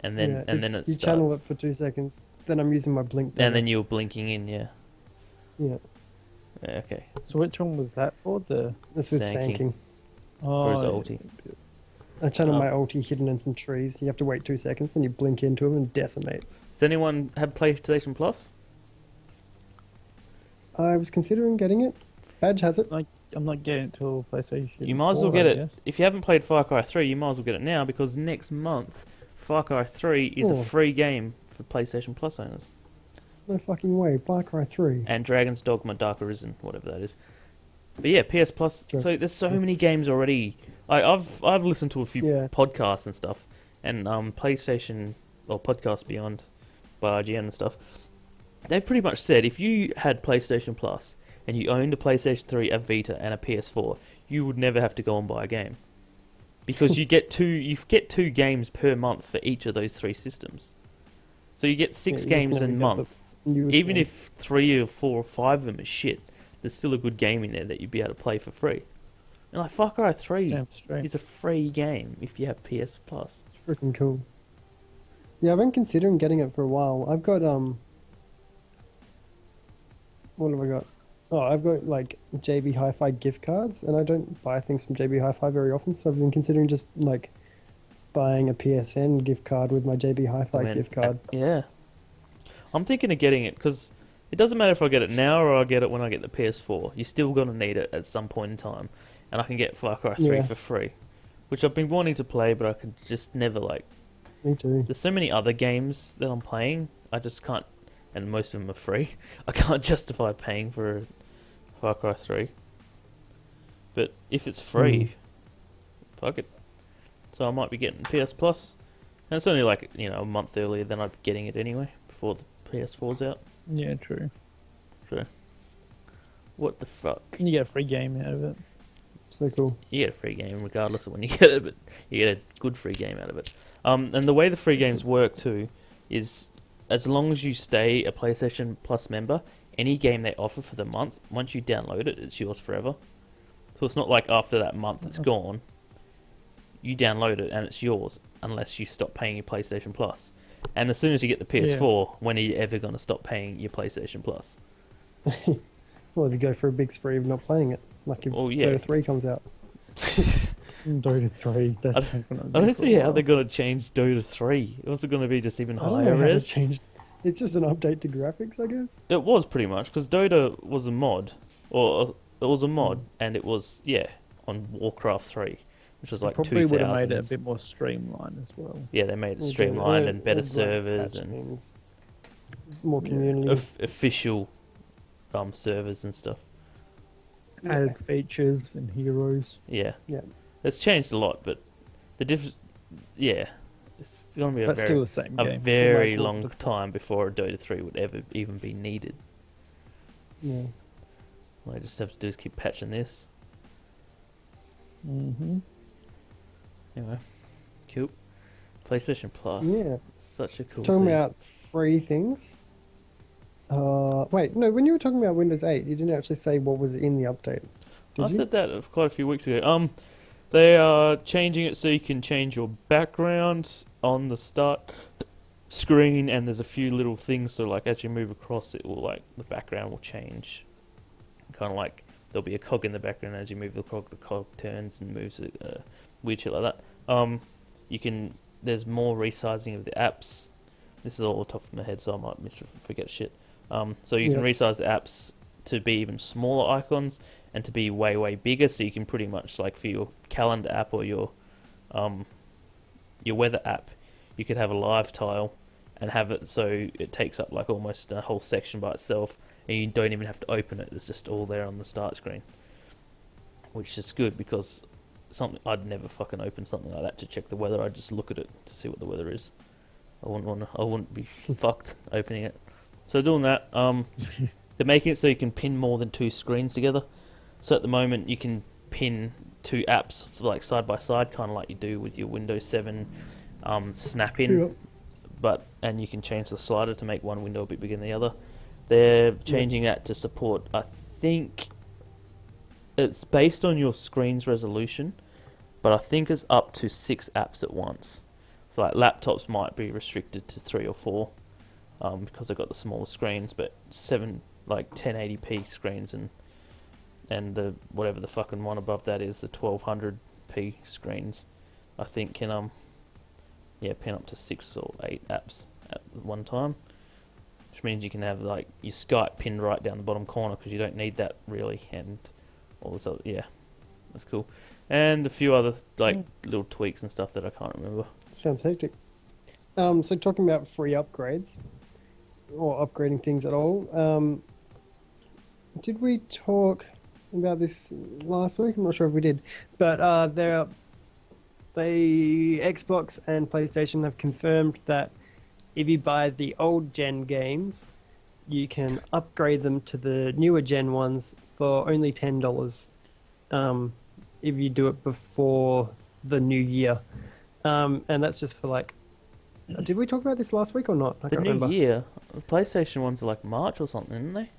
And then it you starts. channel it for 2 seconds. Then I'm using my blink. And then you're blinking in, yeah. Yeah. Yeah, okay. So which one was that for? The That's with Sanking. sanking. For his yeah. ulti. I channel Oh. my ulti hidden in some trees. You have to wait 2 seconds, then you blink into them and decimate. Does anyone have PlayStation Plus? I was considering getting it. Badge has it. I'm not getting it till PlayStation. You might as well 4, get I it. guess. If you haven't played Far Cry 3, you might as well get it now because next month, Far Cry 3 is a Oh. free game for PlayStation Plus owners. No fucking way. Far Cry 3. And Dragon's Dogma Dark Arisen, whatever that is. But yeah, PS Plus. So there's so many games already. I've listened to a few Yeah. podcasts and stuff, and PlayStation or Podcast Beyond by IGN and stuff. They've pretty much said if you had PlayStation Plus and you owned a PlayStation 3, a Vita, and a PS4, you would never have to go and buy a game because you get two games per month for each of those three systems. So you get six Yeah, you just games never a get month. the newest Even game. if 3 or 4 or 5 of them is shit, there's still a good game in there that you'd be able to play for free. And like Far Cry 3 Damn straight. is a free game if you have PS Plus. It's freaking cool. Yeah, I've been considering getting it for a while. I've got what have I got? Oh, I've got like JB Hi-Fi gift cards, and I don't buy things from JB Hi-Fi very often, so I've been considering just like buying a PSN gift card with my JB Hi-Fi I mean, gift card. Yeah. I'm thinking of getting it because it doesn't matter if I get it now or I get it when I get the PS4. You're still going to need it at some point in time. And I can get Far Cry 3 Yeah. for free. Which I've been wanting to play, but I could just never like... Me too. There's so many other games that I'm playing, I just can't... And most of them are free. I can't justify paying for Far Cry 3. But if it's free, fuck it. So I might be getting PS Plus. And it's only like, a month earlier than I'm getting it anyway, before the PS4's out. Yeah, true. What the fuck? And you get a free game out of it. So cool. You get a free game regardless of when you get it, but you get a good free game out of it. And the way the free games work too is as long as you stay a PlayStation Plus member, any game they offer for the month, once you download it, it's yours forever. So it's not like after that month it's gone. You download it and it's yours unless you stop paying your PlayStation Plus. And as soon as you get the PS4, when are you ever going to stop paying your PlayStation Plus? Well, if you go for a big spree of not playing it, like if Oh, yeah. Dota 3 comes out. Dota 3. That's I don't see how they're going to change Dota 3. What's it going to be, just even I don't know higher how to res? change. It's just an update to graphics, I guess. It was pretty much, because Dota was a mod, or it was a mod, and it was, on Warcraft 3, which was like Probably would have made it a 2000s. bit more streamlined as well. Yeah, they made it All streamlined the- and better all the servers patch and things. More Yeah. community. official servers and stuff. Added features and heroes. Yeah. Yeah. It's changed a lot, but the difference, it's going to be That's still the same a game. very Like, long time before a Dota 3 would ever even be needed. Yeah. All I just have to do is keep patching this. Mm-hmm. Anyway, cool. PlayStation Plus. Yeah. Such a cool Talking thing. about free things. Wait, no, when you were talking about Windows 8, you didn't actually say what was in the update. Did I you? said that quite a few weeks ago. They are changing it so you can change your background on the start screen, and there's a few little things, so like as you move across, it will like the background will change. Kind of like there'll be a cog in the background as you move the cog turns and moves it, weird shit like that. You can. There's more resizing of the apps. This is all off the top of my head, so I might forget shit. So you can resize the apps to be even smaller icons and to be way bigger, so you can pretty much like for your calendar app or your weather app, you could have a live tile and have it so it takes up like almost a whole section by itself, and you don't even have to open it. It's just all there on the start screen, which is good because I'd never fucking open something like that to check the weather. I'd just look at it to see what the weather is. I wouldn't be fucked opening it. So doing that, they're making it so you can pin more than 2 screens together. So at the moment you can pin 2 apps like side by side, kind of like you do with your Windows 7 snap-in. And you can change the slider to make one window a bit bigger than the other. They're changing that to support, I think, it's based on your screen's resolution, but I think it's up to 6 apps at once. So like laptops might be restricted to 3 or 4 because they've got the smaller screens, but 7 like 1080p screens and the whatever the fucking one above that is, the 1200p screens, I think can pin up to 6 or 8 apps at one time, which means you can have like your Skype pinned right down the bottom corner because you don't need that really, and all this other, that's cool. And a few other like little tweaks and stuff that I can't remember. Sounds hectic. So talking about free upgrades or upgrading things at all, did we talk about this last week? I'm not sure if we did, but the Xbox and PlayStation have confirmed that if you buy the old gen games, you can upgrade them to the newer gen ones for only $10 if you do it before the new year. And that's just for like... Did we talk about this last week or not? I can't remember. New year? The PlayStation ones are like March or something, aren't they?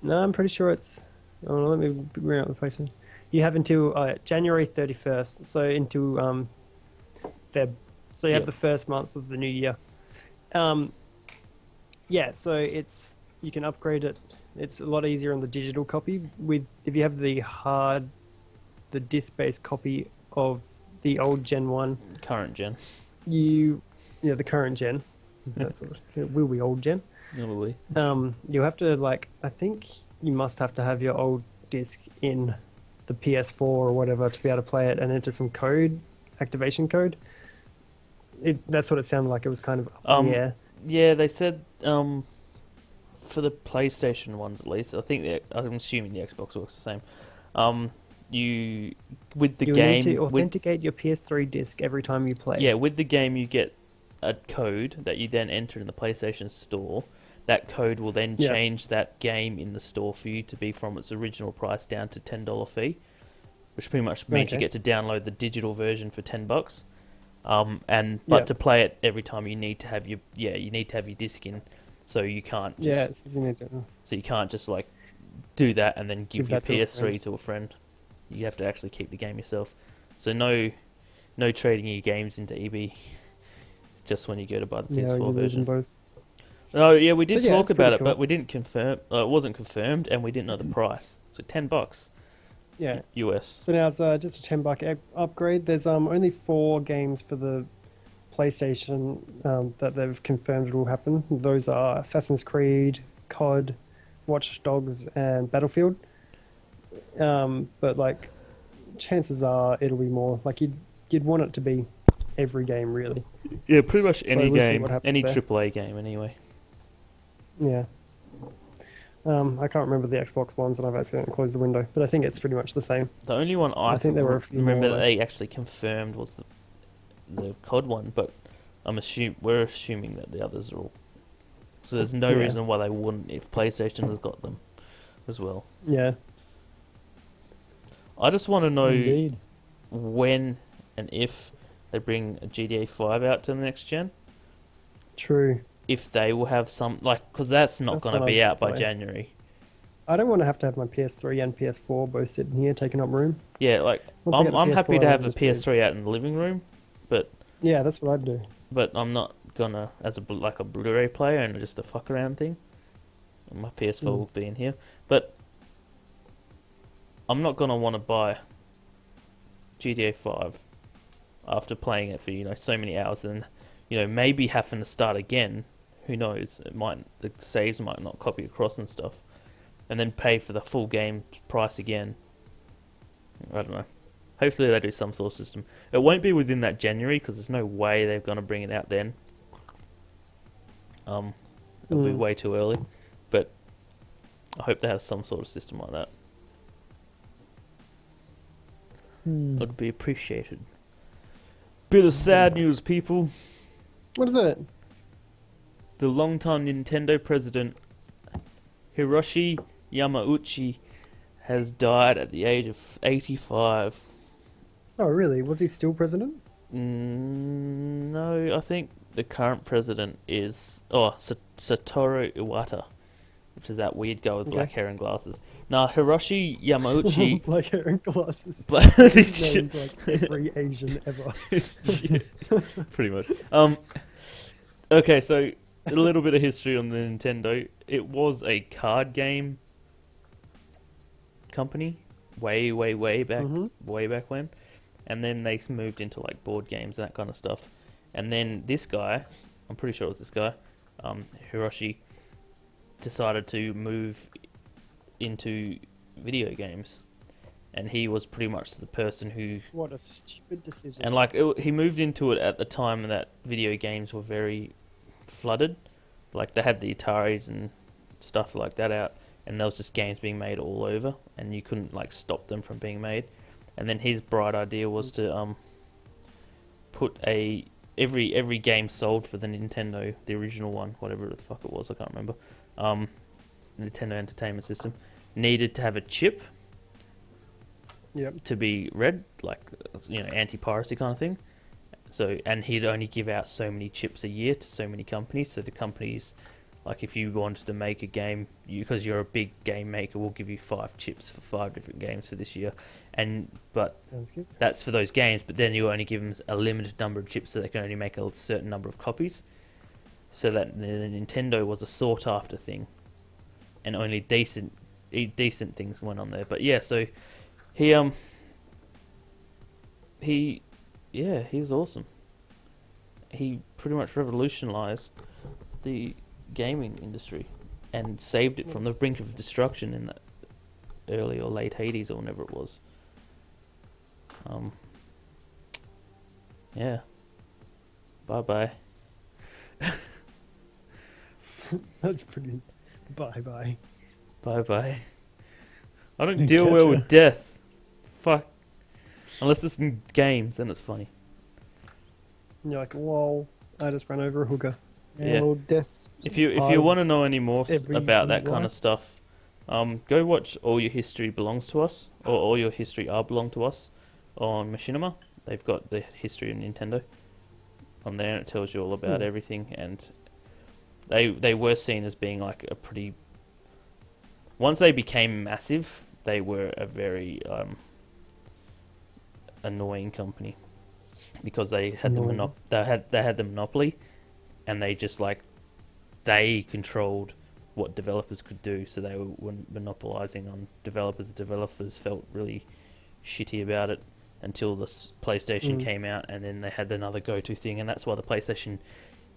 No, I'm pretty sure it's... Oh, let me bring up the PlayStation. You have until January 31st, so into Feb. So you have the first month of the new year. So you can upgrade it. It's a lot easier on the digital copy. If you have the disc-based copy of the old Gen 1. Current gen. The current gen. That's what it will be, old gen. It will be. You'll have to I think you must have to have your old disc in the PS4 or whatever to be able to play it and enter some activation code. That's what it sounded like. It was kind of Yeah, they said for the PlayStation ones at least. I'm assuming the Xbox works the same. You need to authenticate your PS3 disc every time you play. Yeah, with the game you get a code that you then enter in the PlayStation Store. That code will then change that game in the store for you to be from its original price down to $10 fee, which pretty much means you get to download the digital version for $10. But to play it every time you need to have your disc in, so you can't just so you can't just like do that and then give your PS3 to a friend. You have to actually keep the game yourself. So no trading your games into EB just when you go to buy the PS4 version. Both. Oh yeah, we did talk about it, cool. But we didn't confirm. It wasn't confirmed, and we didn't know the price. So $10. Yeah. US. So now it's just a $10 upgrade. There's only 4 games for the PlayStation that they've confirmed will happen. Those are Assassin's Creed, COD, Watch Dogs, and Battlefield. But like, chances are it'll be more. Like you'd want it to be every game really. Yeah, pretty much any game, any AAA game anyway. Yeah. I can't remember the Xbox ones, and I've accidentally closed the window, but I think it's pretty much the same. The only one I think there were a few remember that they actually confirmed was the COD one, but we're assuming that the others are all. So there's no reason why they wouldn't if PlayStation has got them as well. Yeah. I just want to know when and if they bring a GTA 5 out to the next gen. True. If they will have some, because that's not going to be out by January. I don't want to have my PS3 and PS4 both sitting here taking up room. Yeah, like Once I get the I'm happy PS4, to I'll have the just do- PS3 out in the living room, but Yeah, that's what I'd do. I'm not gonna as a like a Blu-ray player and just a fuck around thing. My PS4 will be in here, but I'm not gonna want to buy GTA 5 after playing it for so many hours and maybe having to start again. Who knows? The saves might not copy across and stuff, and then pay for the full game price again. I don't know. Hopefully they do some sort of system. It won't be within that January because there's no way they're gonna bring it out then. It'll be way too early, but I hope they have some sort of system like that. It would be appreciated. Bit of sad news, people. What is it? The longtime Nintendo president, Hiroshi Yamauchi, has died at the age of 85. Oh, really? Was he still president? No, I think the current president is Satoru Iwata, which is that weird guy with black hair and glasses. Now, Hiroshi Yamauchi... Black hair and glasses. His named like every Asian ever. Yeah, pretty much. Okay, so a little bit of history on the Nintendo. It was a card game company way back, way back when, and then they moved into like board games and that kind of stuff. And then this guy, I'm pretty sure it was this guy, Hiroshi, decided to move into video games, and he was pretty much the person who... What a stupid decision. And like he moved into it at the time that video games were very flooded. Like they had the Ataris and stuff like that out, and there was just games being made all over, and you couldn't like stop them from being made. And then his bright idea was to put every game sold for the Nintendo, the original one, whatever the fuck it was, I can't remember, Nintendo Entertainment System, needed to have a chip to be read, like anti-piracy kind of thing. So, and he'd only give out so many chips a year to so many companies. So the companies, like if you wanted to make a game, because you're a big game maker, we'll give you 5 chips for 5 different games for this year. But Sounds good. that's for those games. But then you only give them a limited number of chips, so they can only make a certain number of copies. So that the Nintendo was a sought after thing, and only decent things went on there. But yeah, so he was awesome. He pretty much revolutionized the gaming industry and saved it from the brink of destruction in the early or late 80s or whenever it was. Yeah. Bye-bye. That's pretty... Bye-bye. Bye-bye. I don't deal well with death. Fuck. Unless it's in games, then it's funny. And you're like, lol, I just ran over a hooker. Yeah. Well, death's If you want to know any more about that kind of stuff, go watch All Your History Belongs to Us, or All Your History Are Belong to Us on Machinima. They've got the history of Nintendo on there, and it tells you all about everything. And they were seen as being like a pretty... Once they became massive, they were a very annoying company, because they had they had the monopoly, and they just they controlled what developers could do, so they were monopolizing on developers. Developers felt really shitty about it until the PlayStation came out, and then they had another go-to thing, and that's why the PlayStation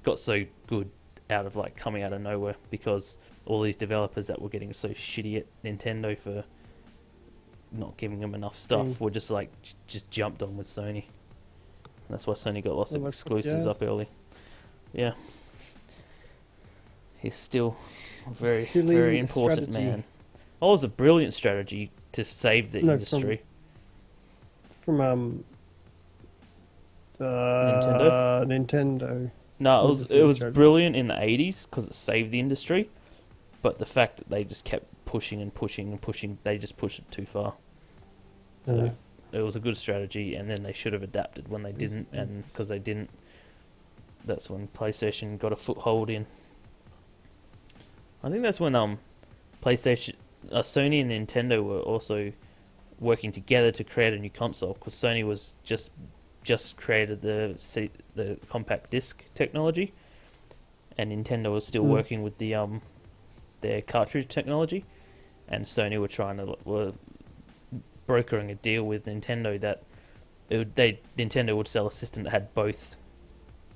got so good out of coming out of nowhere, because all these developers that were getting so shitty at Nintendo for not giving them enough stuff were just jumped on with Sony. And that's why Sony got lots of exclusives up early. Yeah. He's still a very, very important man. Oh, it was a brilliant strategy to save the industry. From Nintendo. No, it was brilliant in the 80s because it saved the industry, but the fact that they just kept pushing and pushing and pushing, they just pushed it too far. So it was a good strategy, and then they should have adapted when they didn't, and because they didn't, that's when PlayStation got a foothold in. I think that's when PlayStation Sony and Nintendo were also working together to create a new console, because Sony was just created the compact disc technology, and Nintendo was still working with their cartridge technology, and Sony were brokering a deal with Nintendo that Nintendo would sell a system that had both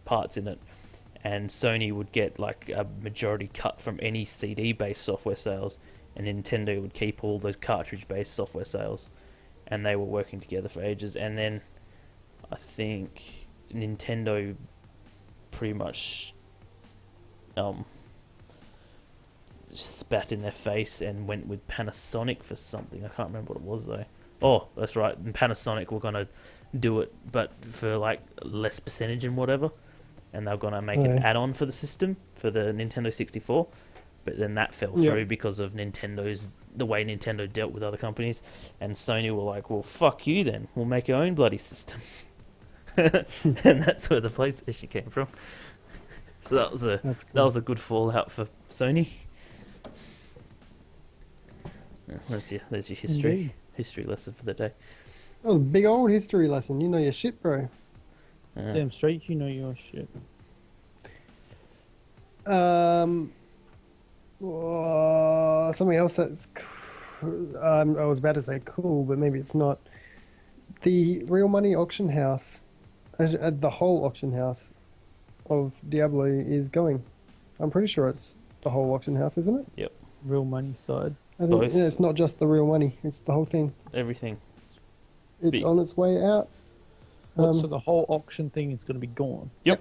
parts in it, and Sony would get like a majority cut from any CD-based software sales, and Nintendo would keep all the cartridge-based software sales, and they were working together for ages. And then I think Nintendo pretty much spat in their face and went with Panasonic for something. I can't remember what it was though. Oh, that's right. And Panasonic were gonna do it, but for like less percentage and whatever. And they were gonna make an add-on for the system for the Nintendo 64. But then that fell through because of the way Nintendo dealt with other companies. And Sony were like, well, fuck you then. We'll make our own bloody system. And that's where the PlayStation came from. So that was a good fallout for Sony. There's your history lesson for the day. That was a big old history lesson. You know your shit, bro. Damn straight, you know your shit. Something else that's I was about to say cool, but maybe it's not. The real money auction house, the whole auction house of Diablo is going. I'm pretty sure it's the whole auction house, isn't it? Yep. Real money side. I think it's not just the real money; it's the whole thing. Everything. It's on its way out. So the whole auction thing is going to be gone. Yep.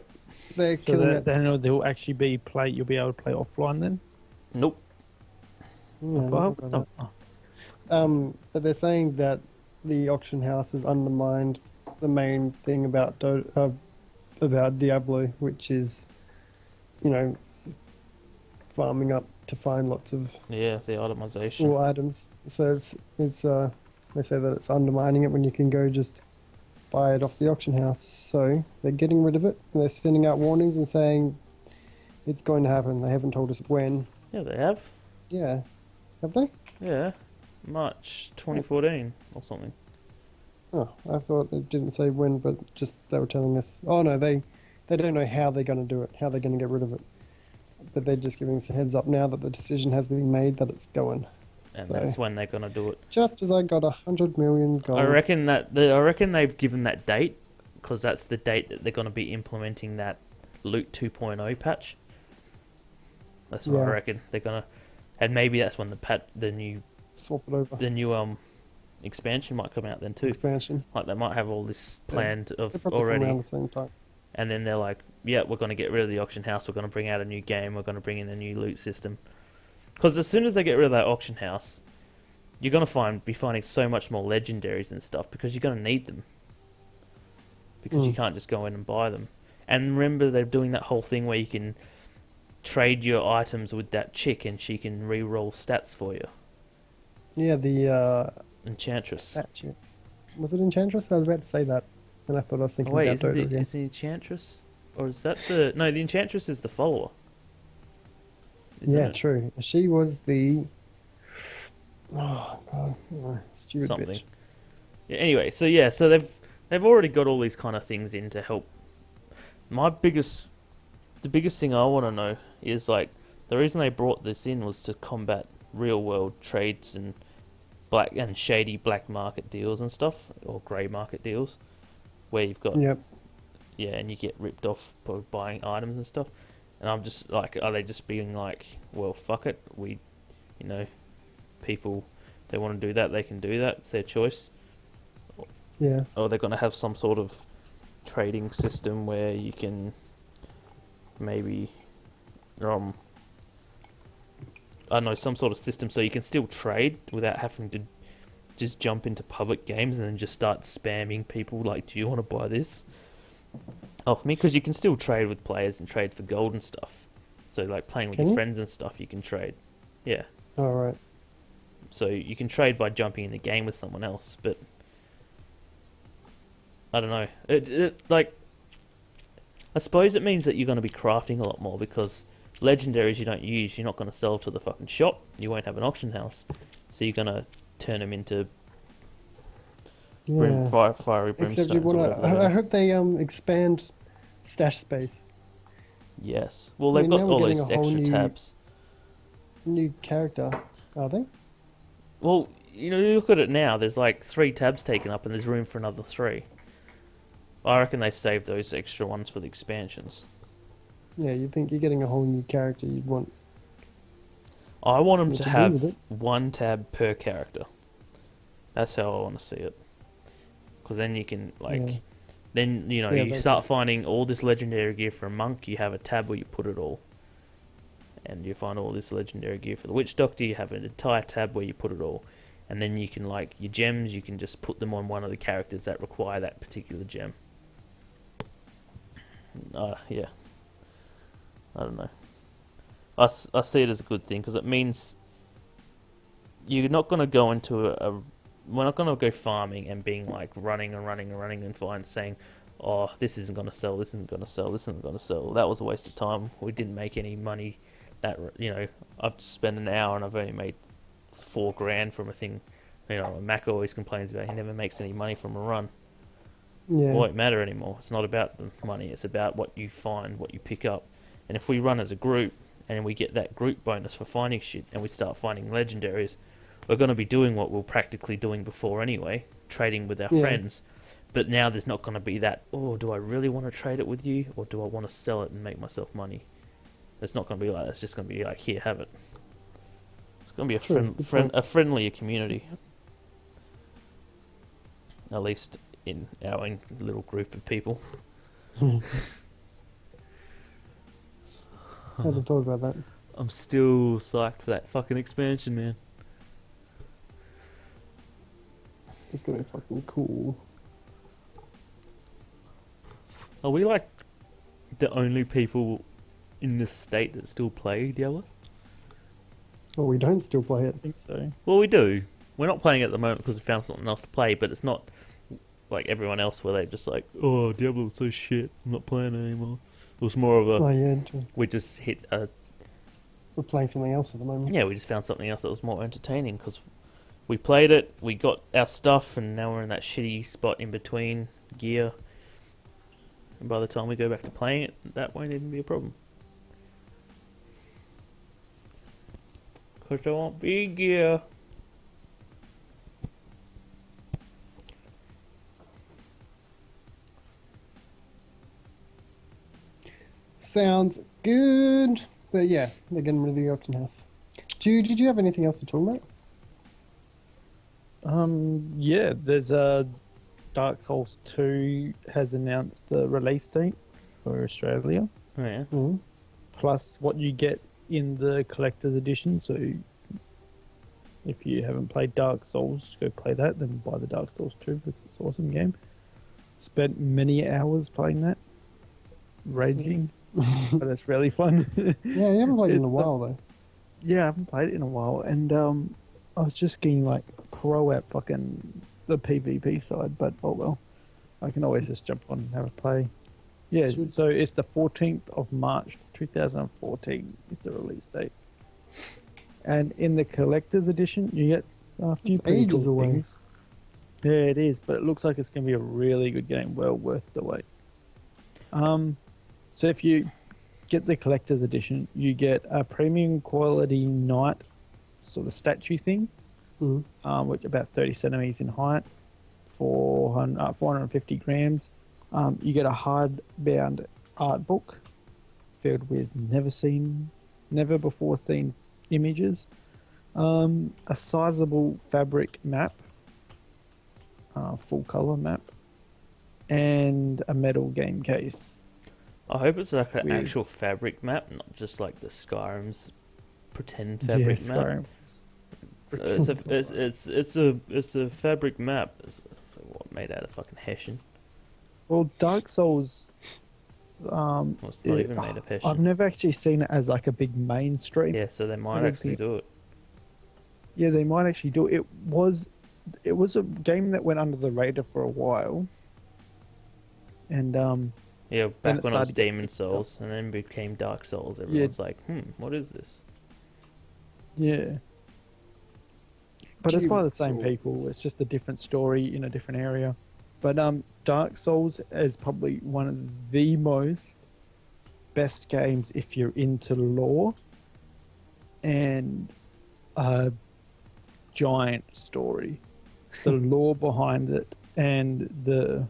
They're killing it. Then there'll actually be you'll be able to play offline then. Nope. Yeah, but they're saying that the auction house has undermined the main thing about Diablo, which is, farming up to find lots of the itemization. cool items. So it's they say that it's undermining it when you can go just buy it off the auction house. So they're getting rid of it. And they're sending out warnings and saying it's going to happen. They haven't told us when. Yeah, they have. Yeah. Have they? Yeah. March 2014 or something. Oh, I thought it didn't say when, but just they were telling us. Oh no, they don't know how they're going to do it, how they're going to get rid of it. But they're just giving us a heads up now that the decision has been made that it's going. And that's when they're going to do it. Just as I got 100 million gold. I reckon they've given that date because that's the date that they're going to be implementing that Loot 2.0 patch. That's what I reckon they're going to, and maybe that's when the new swap it over. The new expansion might come out then too. Expansion. Like they might have all this planned They'll probably already. come around the same time. And then they're like, yeah, we're going to get rid of the auction house. We're going to bring out a new game. We're going to bring in a new loot system. Because as soon as they get rid of that auction house, you're going to be finding so much more legendaries and stuff because you're going to need them. Because you can't just go in and buy them. And remember, they're doing that whole thing where you can trade your items with that chick and she can re-roll stats for you. Yeah, the Enchantress. Statue. Was it Enchantress? I was about to say that. And I thought I was thinking about Dota again. Is the Enchantress? Or is that the... No, the Enchantress is the follower. Yeah, true. She was the... Oh, God. Stupid something. bitch. Yeah, anyway, so they've already got all these kind of things in to help. The biggest thing I want to know is, like, the reason they brought this in was to combat real-world trades and shady black market deals and stuff, or grey market deals. Where you've got, and you get ripped off for buying items and stuff. And I'm just like, are they just being like, well, fuck it, people, they want to do that, they can do that, it's their choice. Yeah. Or they're going to have some sort of trading system where you can maybe, I don't know, some sort of system so you can still trade without having to just jump into public games and then just start spamming people like, do you want to buy this off me? Because you can still trade with players and trade for gold and stuff. So like playing with your friends and stuff, you can trade. Yeah. All right. So you can trade by jumping in the game with someone else, but I don't know. Like, I suppose it means that you're going to be crafting a lot more because Legendaries you don't use, you're not going to sell to the fucking shop. You won't have an auction house, so you're going to turn them into fiery Except brimstones you or want whatever. to. I hope they expand stash space. Yes. Well, I they've mean, got now we're all getting those a whole extra new- tabs. New character, are they? Well, you look at it now. There's like 3 tabs taken up, and there's room for another 3. I reckon they've saved those extra ones for the expansions. Yeah, you'd think you're getting a whole new character. You'd want. I want them Something to to do with have it. 1 tab per character. That's how I want to see it. Because then you can Yeah. then Yeah, you that's- start finding all this legendary gear for a monk. You have a tab where you put it all, and you find all this legendary gear for the witch doctor. You have an entire tab where you put it all, and then you can your gems. You can just put them on one of the characters that require that particular gem. Yeah. I don't know. I see it as a good thing because it means you're not going to go into we're not going to go farming and being like running and saying, oh, this isn't going to sell, this isn't going to sell, this isn't going to sell. That was a waste of time. We didn't make any money. I've just spent an hour and I've only made $4,000 from a thing. Mac always complains about he never makes any money from a run. Yeah. It won't matter anymore. It's not about the money. It's about what you find, what you pick up. And if we run as a group and we get that group bonus for finding shit and we start finding legendaries, we're going to be doing what we were practically doing before anyway, trading with our friends. But now there's not going to be that, oh, do I really want to trade it with you or do I want to sell it and make myself money? It's not going to be like that. It's just going to be like, here, have it. It's going to be a friendlier community. At least in our own little group of people. I hadn't thought about that. I'm still psyched for that fucking expansion, man. It's gonna be fucking cool. Are we like the only people in this state that still play Diablo? Oh, we don't still play it. I think so. Well, we do. We're not playing it at the moment because we found something else to play, but it's not like everyone else where they're just like, oh, Diablo's so shit, I'm not playing it anymore. It was more of a, Oh yeah, true. we just hit a, We're playing something else at the moment. yeah, we just found something else that was more entertaining because we played it, we got our stuff, and now we're in that shitty spot in between gear. And by the time we go back to playing it, that won't even be a problem. Because there won't be gear. Sounds good. But yeah, they're getting rid of the auction house. Did you have anything else to talk about? Yeah, there's Dark Souls 2 has announced the release date for Australia, Oh, yeah. Mm. plus what you get in the collector's edition. So if you haven't played Dark Souls, go play that, then buy the Dark Souls 2 because it's an awesome game. Spent many hours playing that, raging, but it's really fun. Yeah, you haven't played it in a It's while though. Yeah, I haven't played it in a while, and I was just getting like pro at fucking the PvP side, but oh well, I can always just jump on and have a play. Yeah, Sweet. so it's the 14th of March 2014 is the release date, and in the collector's edition you get a few It's pretty ages cool away. things. Yeah, it is, but it looks like it's gonna be a really good game, well worth the wait. So if you get the collector's edition, you get a premium quality knight sort of statue thing, Mm. which about 30 centimeters in height, 450 grams. You get a hardbound art book filled with never before seen images, a sizable fabric map, full color map, and a metal game case. I hope it's like an Weird. actual fabric map, not just like the Skyrim's pretend fabric map. Skyrim. It's a fabric map. It's like what, made out of fucking hessian? Well, Dark Souls. Well, it's not even made of I've hessian. never actually seen it as like a big mainstream. Yeah, so they might don't actually think- do it. Yeah, they might actually do it. It was a game that went under the radar for a while, and Yeah, Then back it when it was started getting Demon picked up. Souls, and then became Dark Souls. Everyone's like, what is this? Yeah. But it's by the same Demon people. Souls. It's just a different story in a different area. But Dark Souls is probably one of the most best games if you're into lore and a giant story. The lore behind it and the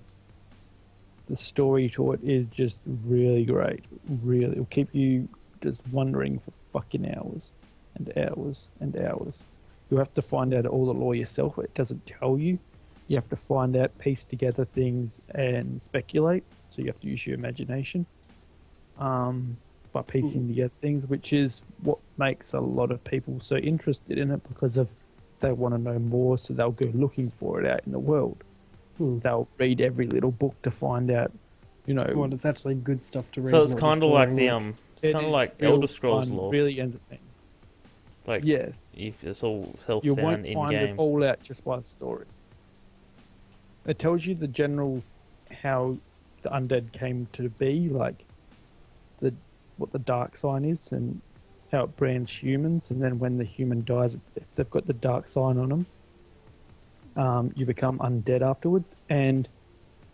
story to it is just really great. Really, it'll keep you just wondering for fucking hours and hours and hours. You have to find out all the lore yourself. It doesn't tell you. You have to find out, piece together things, and speculate. So you have to use your imagination by piecing together things, which is what makes a lot of people so interested in it because of they want to know more. So they'll go looking for it out in the world. They'll read every little book to find out, Well, it's actually good stuff to read. So it's not kind just of like boring the work. it's kind of is like real Elder Scrolls fun, lore. really entertaining. Like, Yes. if it's all You self-found won't in find it game. all out just by the story. It tells you the general how the undead came to be, like what the dark sign is and how it brands humans, and then when the human dies, if they've got the dark sign on them, you become undead afterwards. And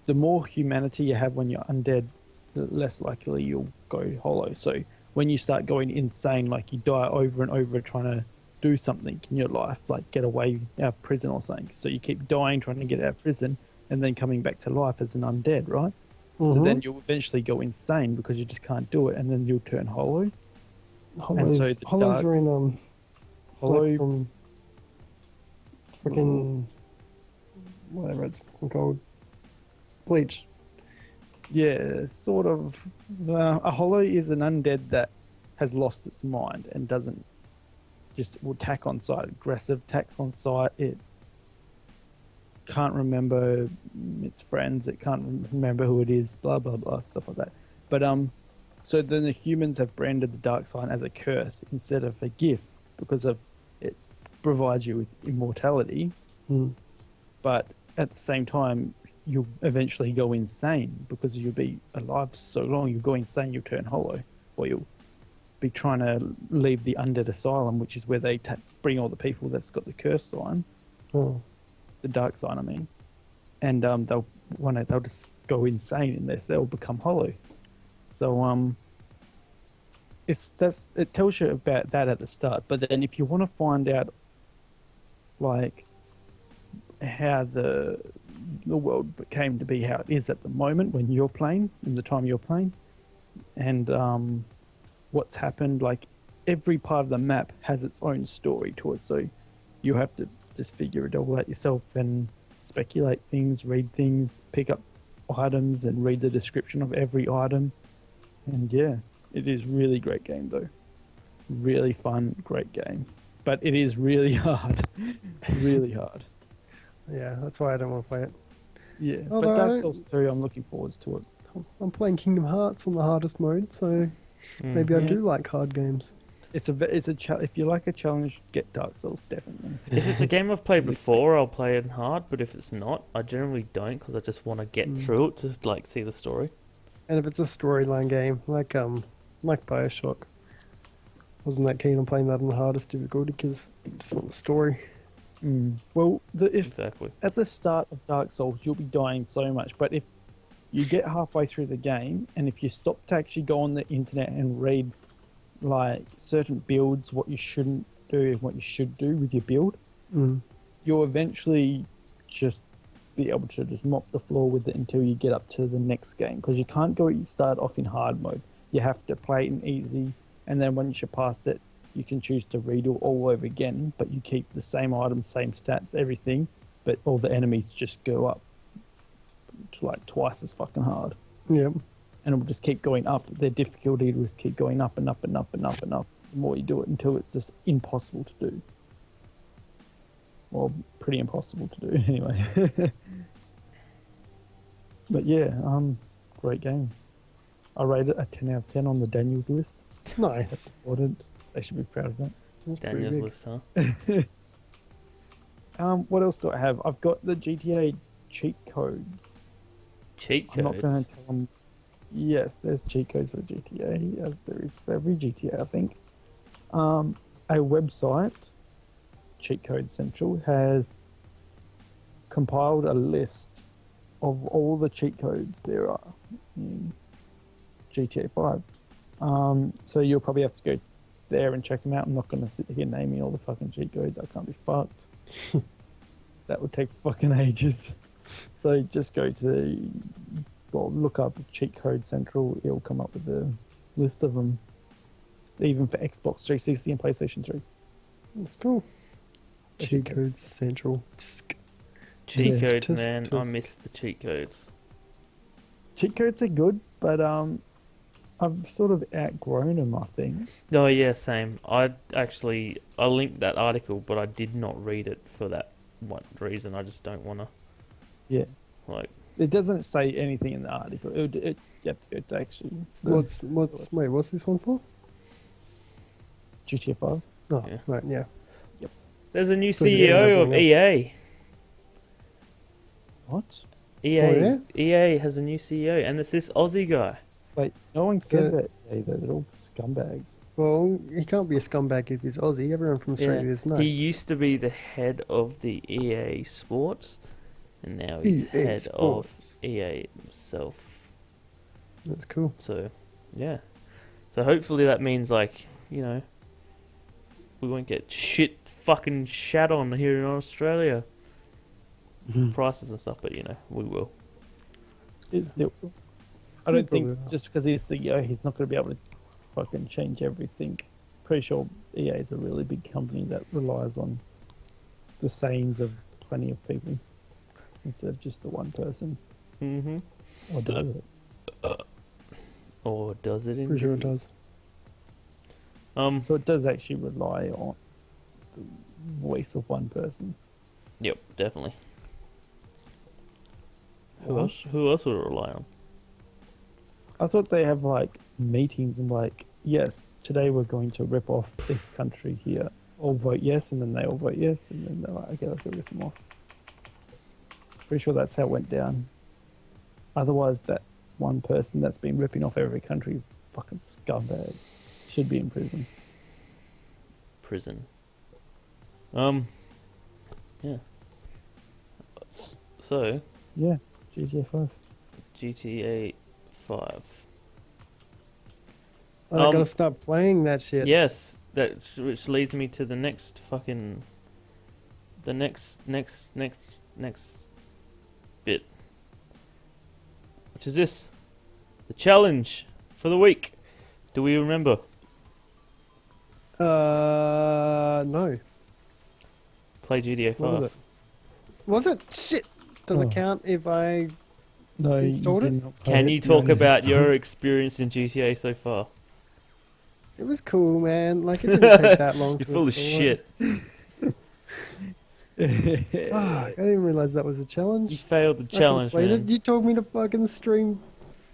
the more humanity you have when you're undead, the less likely you'll go hollow. So when you start going insane, like you die over and over trying to do something in your life, like get away out of prison or something. So you keep dying trying to get out of prison and then coming back to life as an undead, right? So then you'll eventually go insane because you just can't do it, and then you'll turn hollow. Hollows, so the Hollows dark- are in Hollow- from freaking whatever it's called, Bleach. Yeah, sort of. A hollow is an undead that has lost its mind and doesn't just will attack on sight, aggressive attacks on sight. It can't remember its friends. It can't remember who it is. Blah blah blah, stuff like that. But so then the humans have branded the dark sign as a curse instead of a gift because of it provides you with immortality. But at the same time, you'll eventually go insane because you'll be alive so long. You'll go insane. You'll turn hollow, or you'll be trying to leave the undead asylum, which is where they bring all the people that's got the curse sign. The dark sign, I mean, and they'll just go insane in their cell, become hollow. So it tells you about that at the start. But then if you want to find out like how the world came to be how it is at the moment when you're playing, in the time you're playing, and what's happened, like every part of the map has its own story to it. So you have to just figure it all out yourself and speculate things, read things, pick up items and read the description of every item. And yeah, it is really great game though. Really fun, great game. But it is really hard. Really hard. Yeah, that's why I don't want to play it. Yeah, Although but Dark Souls 2, I'm looking forward to it. I'm playing Kingdom Hearts on the hardest mode, so maybe I do like hard games. It's a if you like a challenge, get Dark Souls definitely. If it's a game I've played before, I'll play it hard. But if it's not, I generally don't because I just want to get through it to like see the story. And if it's a storyline game, like BioShock, wasn't that keen on playing that on the hardest difficulty because I just want the story. Well, Exactly. at the start of Dark Souls, you'll be dying so much, but if you get halfway through the game, and if you stop to actually go on the internet and read like certain builds, what you shouldn't do and what you should do with your build, you'll eventually just be able to just mop the floor with it until you get up to the next game, because you can't start off in hard mode. You have to play it in easy, and then once you're past it, you can choose to redo all over again, but you keep the same items, same stats, everything, but all the enemies just go up to like twice as fucking hard. Yep. And it will just keep going up. Their difficulty will just keep going up and up and up and up and up the more you do it until it's just impossible to do. Well, pretty impossible to do anyway. But yeah, great game. I rate it a 10 out of 10 on the Daniels list. Nice. Important. They should be proud of that. That's pretty Daniel's big. list, huh? What else do I have? I've got the GTA cheat codes. Cheat I'm not going codes. to tell them. Yes, there's cheat codes for GTA, as there is for every GTA, I think. A website, Cheat Code Central, has compiled a list of all the cheat codes there are in GTA 5. So you'll probably have to go there and check them out. I'm not going to sit here naming all the fucking cheat codes. I can't be fucked. That would take fucking ages. So just go to, well, look up Cheat Code Central. It'll come up with a list of them, even for Xbox 360 and PlayStation 3. That's cool. Cheat codes central. Cheat Tisk, codes, tisk, man. I tisk. miss the cheat codes. Cheat codes are good, but I've sort of outgrown them, I think. Oh yeah, same. I linked that article, but I did not read it for that one reason. I just don't want to. Yeah. Like, It doesn't say anything in the article. You have to go to actually What's this one for? GTA 5. Oh, Yeah. right, yeah. there's a new Good, yeah, CEO that's of all else. EA. What? EA. Oh, EA has a new CEO, and it's this Aussie guy. Wait, no one cares So- about either. They're all scumbags. Well, he can't be a scumbag if he's Aussie. Everyone from Australia is nice. He used to be the head of the EA Sports, and now he's EA head Sports. of EA himself. That's cool. So, yeah. So hopefully that means, like, you know, we won't get shit fucking shat on here in Australia. Prices and stuff, but, you know, we will. It's still, I don't Probably think not. just because he's CEO, he's not going to be able to fucking change everything. Pretty sure EA is a really big company that relies on the sayings of plenty of people instead of just the one person. Mm-hmm. Or does it? Or does it Pretty sure it indeed? does. So it does actually rely on the voice of one person. Yep, definitely. Who What? else? Who else would it rely on? I thought they have like meetings and like, yes, today we're going to rip off this country here. All vote yes, and then they all vote yes, and then they're like, okay, let's go rip them off. Pretty sure that's how it went down. Otherwise, that one person that's been ripping off every country is fucking scumbag. Should be in prison. Prison. Yeah. So, Yeah, GTA 5. GTA 5. I gotta start playing that shit. Yes, which leads me to the next fucking, the next bit, which is this, the challenge for the week. Do we remember? No. Play GTA 5. What was it? Was it? Shit. Does Oh. it count if I... No, you Installed did it? not play Can it, you talk only about installed your experience in GTA so far? It was cool, man. Like, it didn't take that long You're to full of install shit. it. Fuck, I didn't realise that was a You challenge. failed the I challenge, completed. man. You told me to fucking stream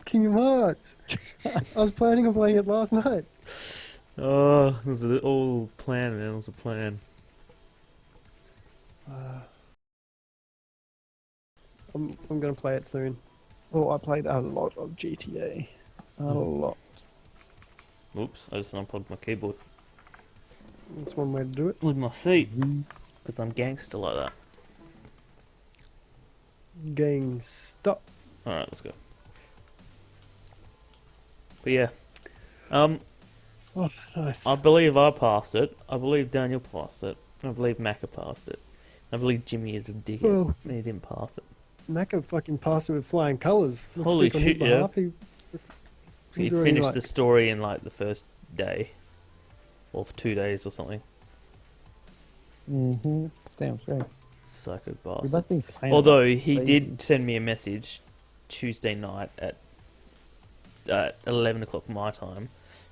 Kingdom Hearts. I was planning on playing it last night. Oh, it was all planned, man. It was a plan. I'm gonna play it soon. Well, I played a lot of GTA. A lot. Oops, I just unplugged my keyboard That's one way to do it. with my feet, because I'm gangster like that. Gang, stop. Alright, let's go. But yeah, Oh, nice. I believe I passed it. I believe Daniel passed it. I believe Macca passed it. I believe Jimmy is a dickhead Well- and he didn't pass it. Macca fucking passed it with flying colours. We'll Holy speak on his shit, yeah. behalf. He He's already finished like, the story in like the first day, or for 2 days or something. Mm-hmm. Damn straight. Psycho You bastard. must be playing. Although like he crazy. did send me a message Tuesday night at 11 o'clock my time,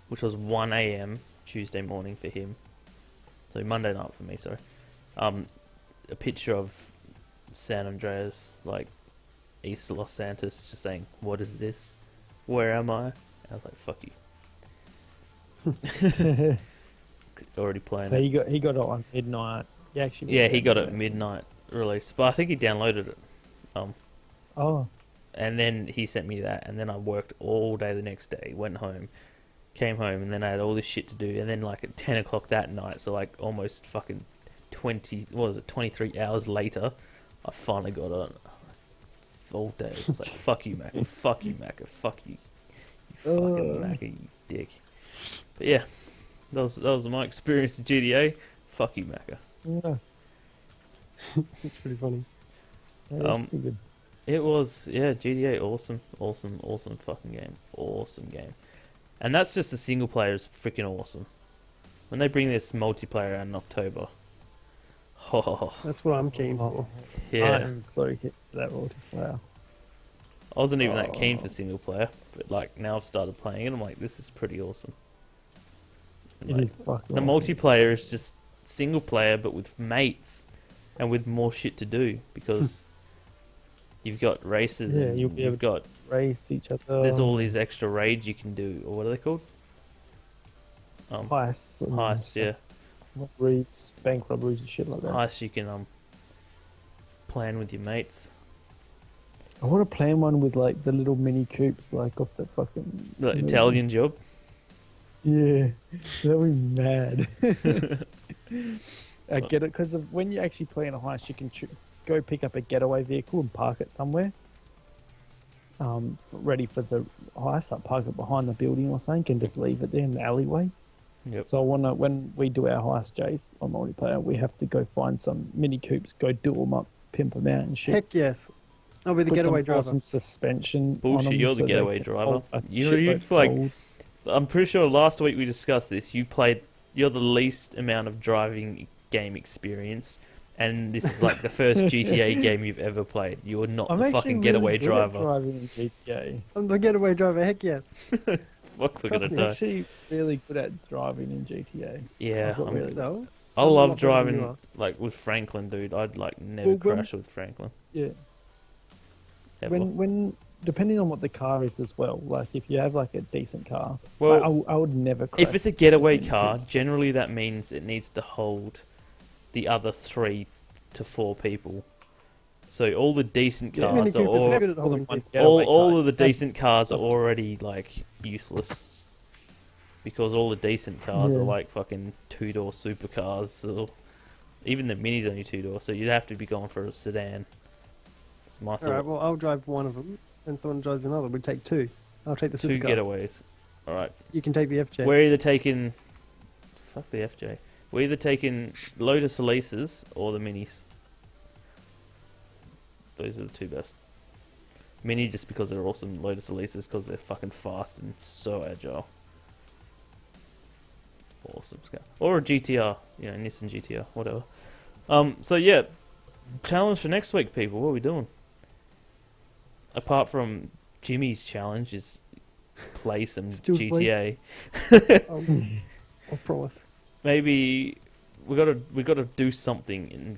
which was 1 a.m. Tuesday morning for him. So Monday night for me, sorry. A picture of San Andreas, like East Los Santos, just saying, "What is this? Where am I?" I was like, "Fuck you." Already playing So it. he got it on midnight. He actually Yeah, he got it midnight release, but I think he downloaded it. Oh, And then he sent me that, and then I worked all day the next day, went home, came home, and then I had all this shit to do, and then like at 10 o'clock that night, so like almost fucking 23 hours later, I finally got on. All day, it was like, fuck you, Macca, fuck you, Macca, fuck you, you fucking Macca, you dick. But yeah, that was my experience with GTA. Fuck you, Macca. Yeah. It's pretty funny. Yeah, it's pretty good. It was, yeah, GTA, awesome fucking game, awesome game. And that's just the single player is freaking awesome. When they bring this multiplayer out in October, oh, That's what I'm keen for. yeah. I'm so hit for that multiplayer. I wasn't even that keen for single player, but like now I've started playing it, I'm like, this is pretty awesome. And, It like, is fucking the awesome. multiplayer is just single player, but with mates and with more shit to do because you've got races Yeah, and you'll be able you've got race each other. there's all these extra raids you can do, or what are they called? heists, and Heists, yeah. robberies, bank robberies and shit like that. Heists you can plan with your mates. I want to plan one with like the little mini coupes, like off the fucking The movie. Italian Job. Yeah, that would be mad. I get it because when you actually play in a heist, you can go pick up a getaway vehicle and park it somewhere. Ready for the heist, like park it behind the building or something, and just leave it there in the alleyway. Yep. So I wanna, when we do our heist, Jace, on multiplayer, we have to go find some mini coupes, go do them up, pimp them out and shit. Heck yes. I'll be the Put getaway some driver. awesome suspension. on Bullshit, 'em you're the so they getaway can driver. hold a You've shitload like, gold. I'm pretty sure last week we discussed this. You're the least amount of driving game experience, and this is like the first GTA game you've ever played. You're not I'm the actually fucking really getaway good at driver. driving in GTA. I'm the getaway driver. Heck yes. Fuck, we're Trust gonna me. I'm die. actually really good at driving in GTA. Yeah, I've got really- So, I I'm a love lot better than you driving are. like with Franklin, dude. I'd like never Well, crash with Franklin. Yeah. Ever. When depending on what the car is as well, like if you have like a decent car, Well, like, I would never. if crash it's a getaway with car, mini generally that means it needs to hold the other 3 to 4 people. So all the decent Yeah, Mini cars are Coopers all, are good at coupes. holding One people. getaway all car. of the decent cars are already like useless because all the decent cars Yeah. are like fucking 2-door supercars. So even the Mini's only 2-door, so you'd have to be going for a sedan. That's my thought. Alright, well, I'll drive one of them, and someone drives another. We take 2. I'll take the 2 supercar. getaways. All right. You can take the FJ. We're either taking fuck the FJ. We're either taking Lotus Elises or the Minis. Those are the 2 best. Mini just because they're awesome. Lotus Elises because they're fucking fast and so agile. Awesome. Or a GTR, Nissan GTR, whatever. So yeah, challenge for next week, people. What are we doing? Apart from Jimmy's challenge is play some Still GTA. I promise. Maybe we gotta do something in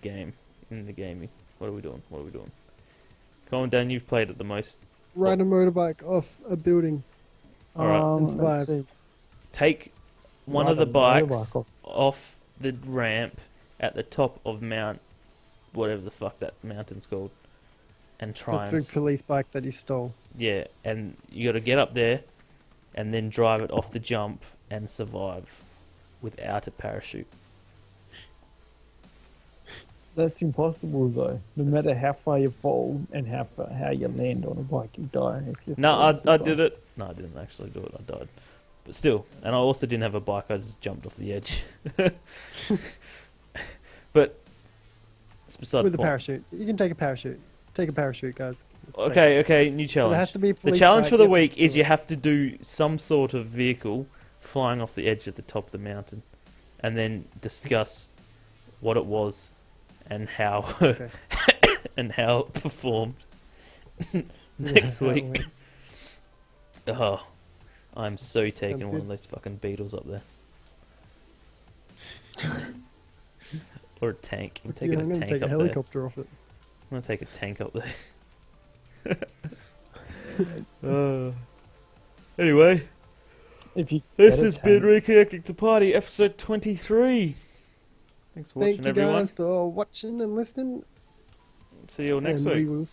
the gaming. What are we doing? Come on, Dan, you've played it the most. Ride a motorbike off a building. Alright. And let's survive. see. Take one Ride of the a bikes motorbike off the ramp at the top of Mount, whatever the fuck that mountain's called, and try That's the and police bike that you stole. yeah, and you got to get up there, and then drive it off the jump and survive without a parachute. That's impossible though. No matter how far you fall and how you land on a bike, you die. If you No, fall too I far. did it. No, I didn't actually do it. I died. But still, and I also didn't have a bike. I just jumped off the edge. But it's beside With the a point. parachute. You can take a parachute. Take a parachute, guys. It's safe. Okay, new But challenge. it has to be a The police challenge bike, for the you have to week is steal you it. have to do some sort of vehicle flying off the edge at the top of the mountain, and then discuss what it was and how Okay. and how it performed next Yeah, week. Oh, I'm so taking Sounds one of good. those fucking beetles up there. Or a tank. I'm taking Yeah, I'm a gonna tank take a up there. helicopter off it. I'm gonna take a tank up there. Anyway, If you this get a has been tank- Reconnecting to Party, episode 23. Thanks for watching, Thank you everyone. guys for watching and listening. See you all next and week. we will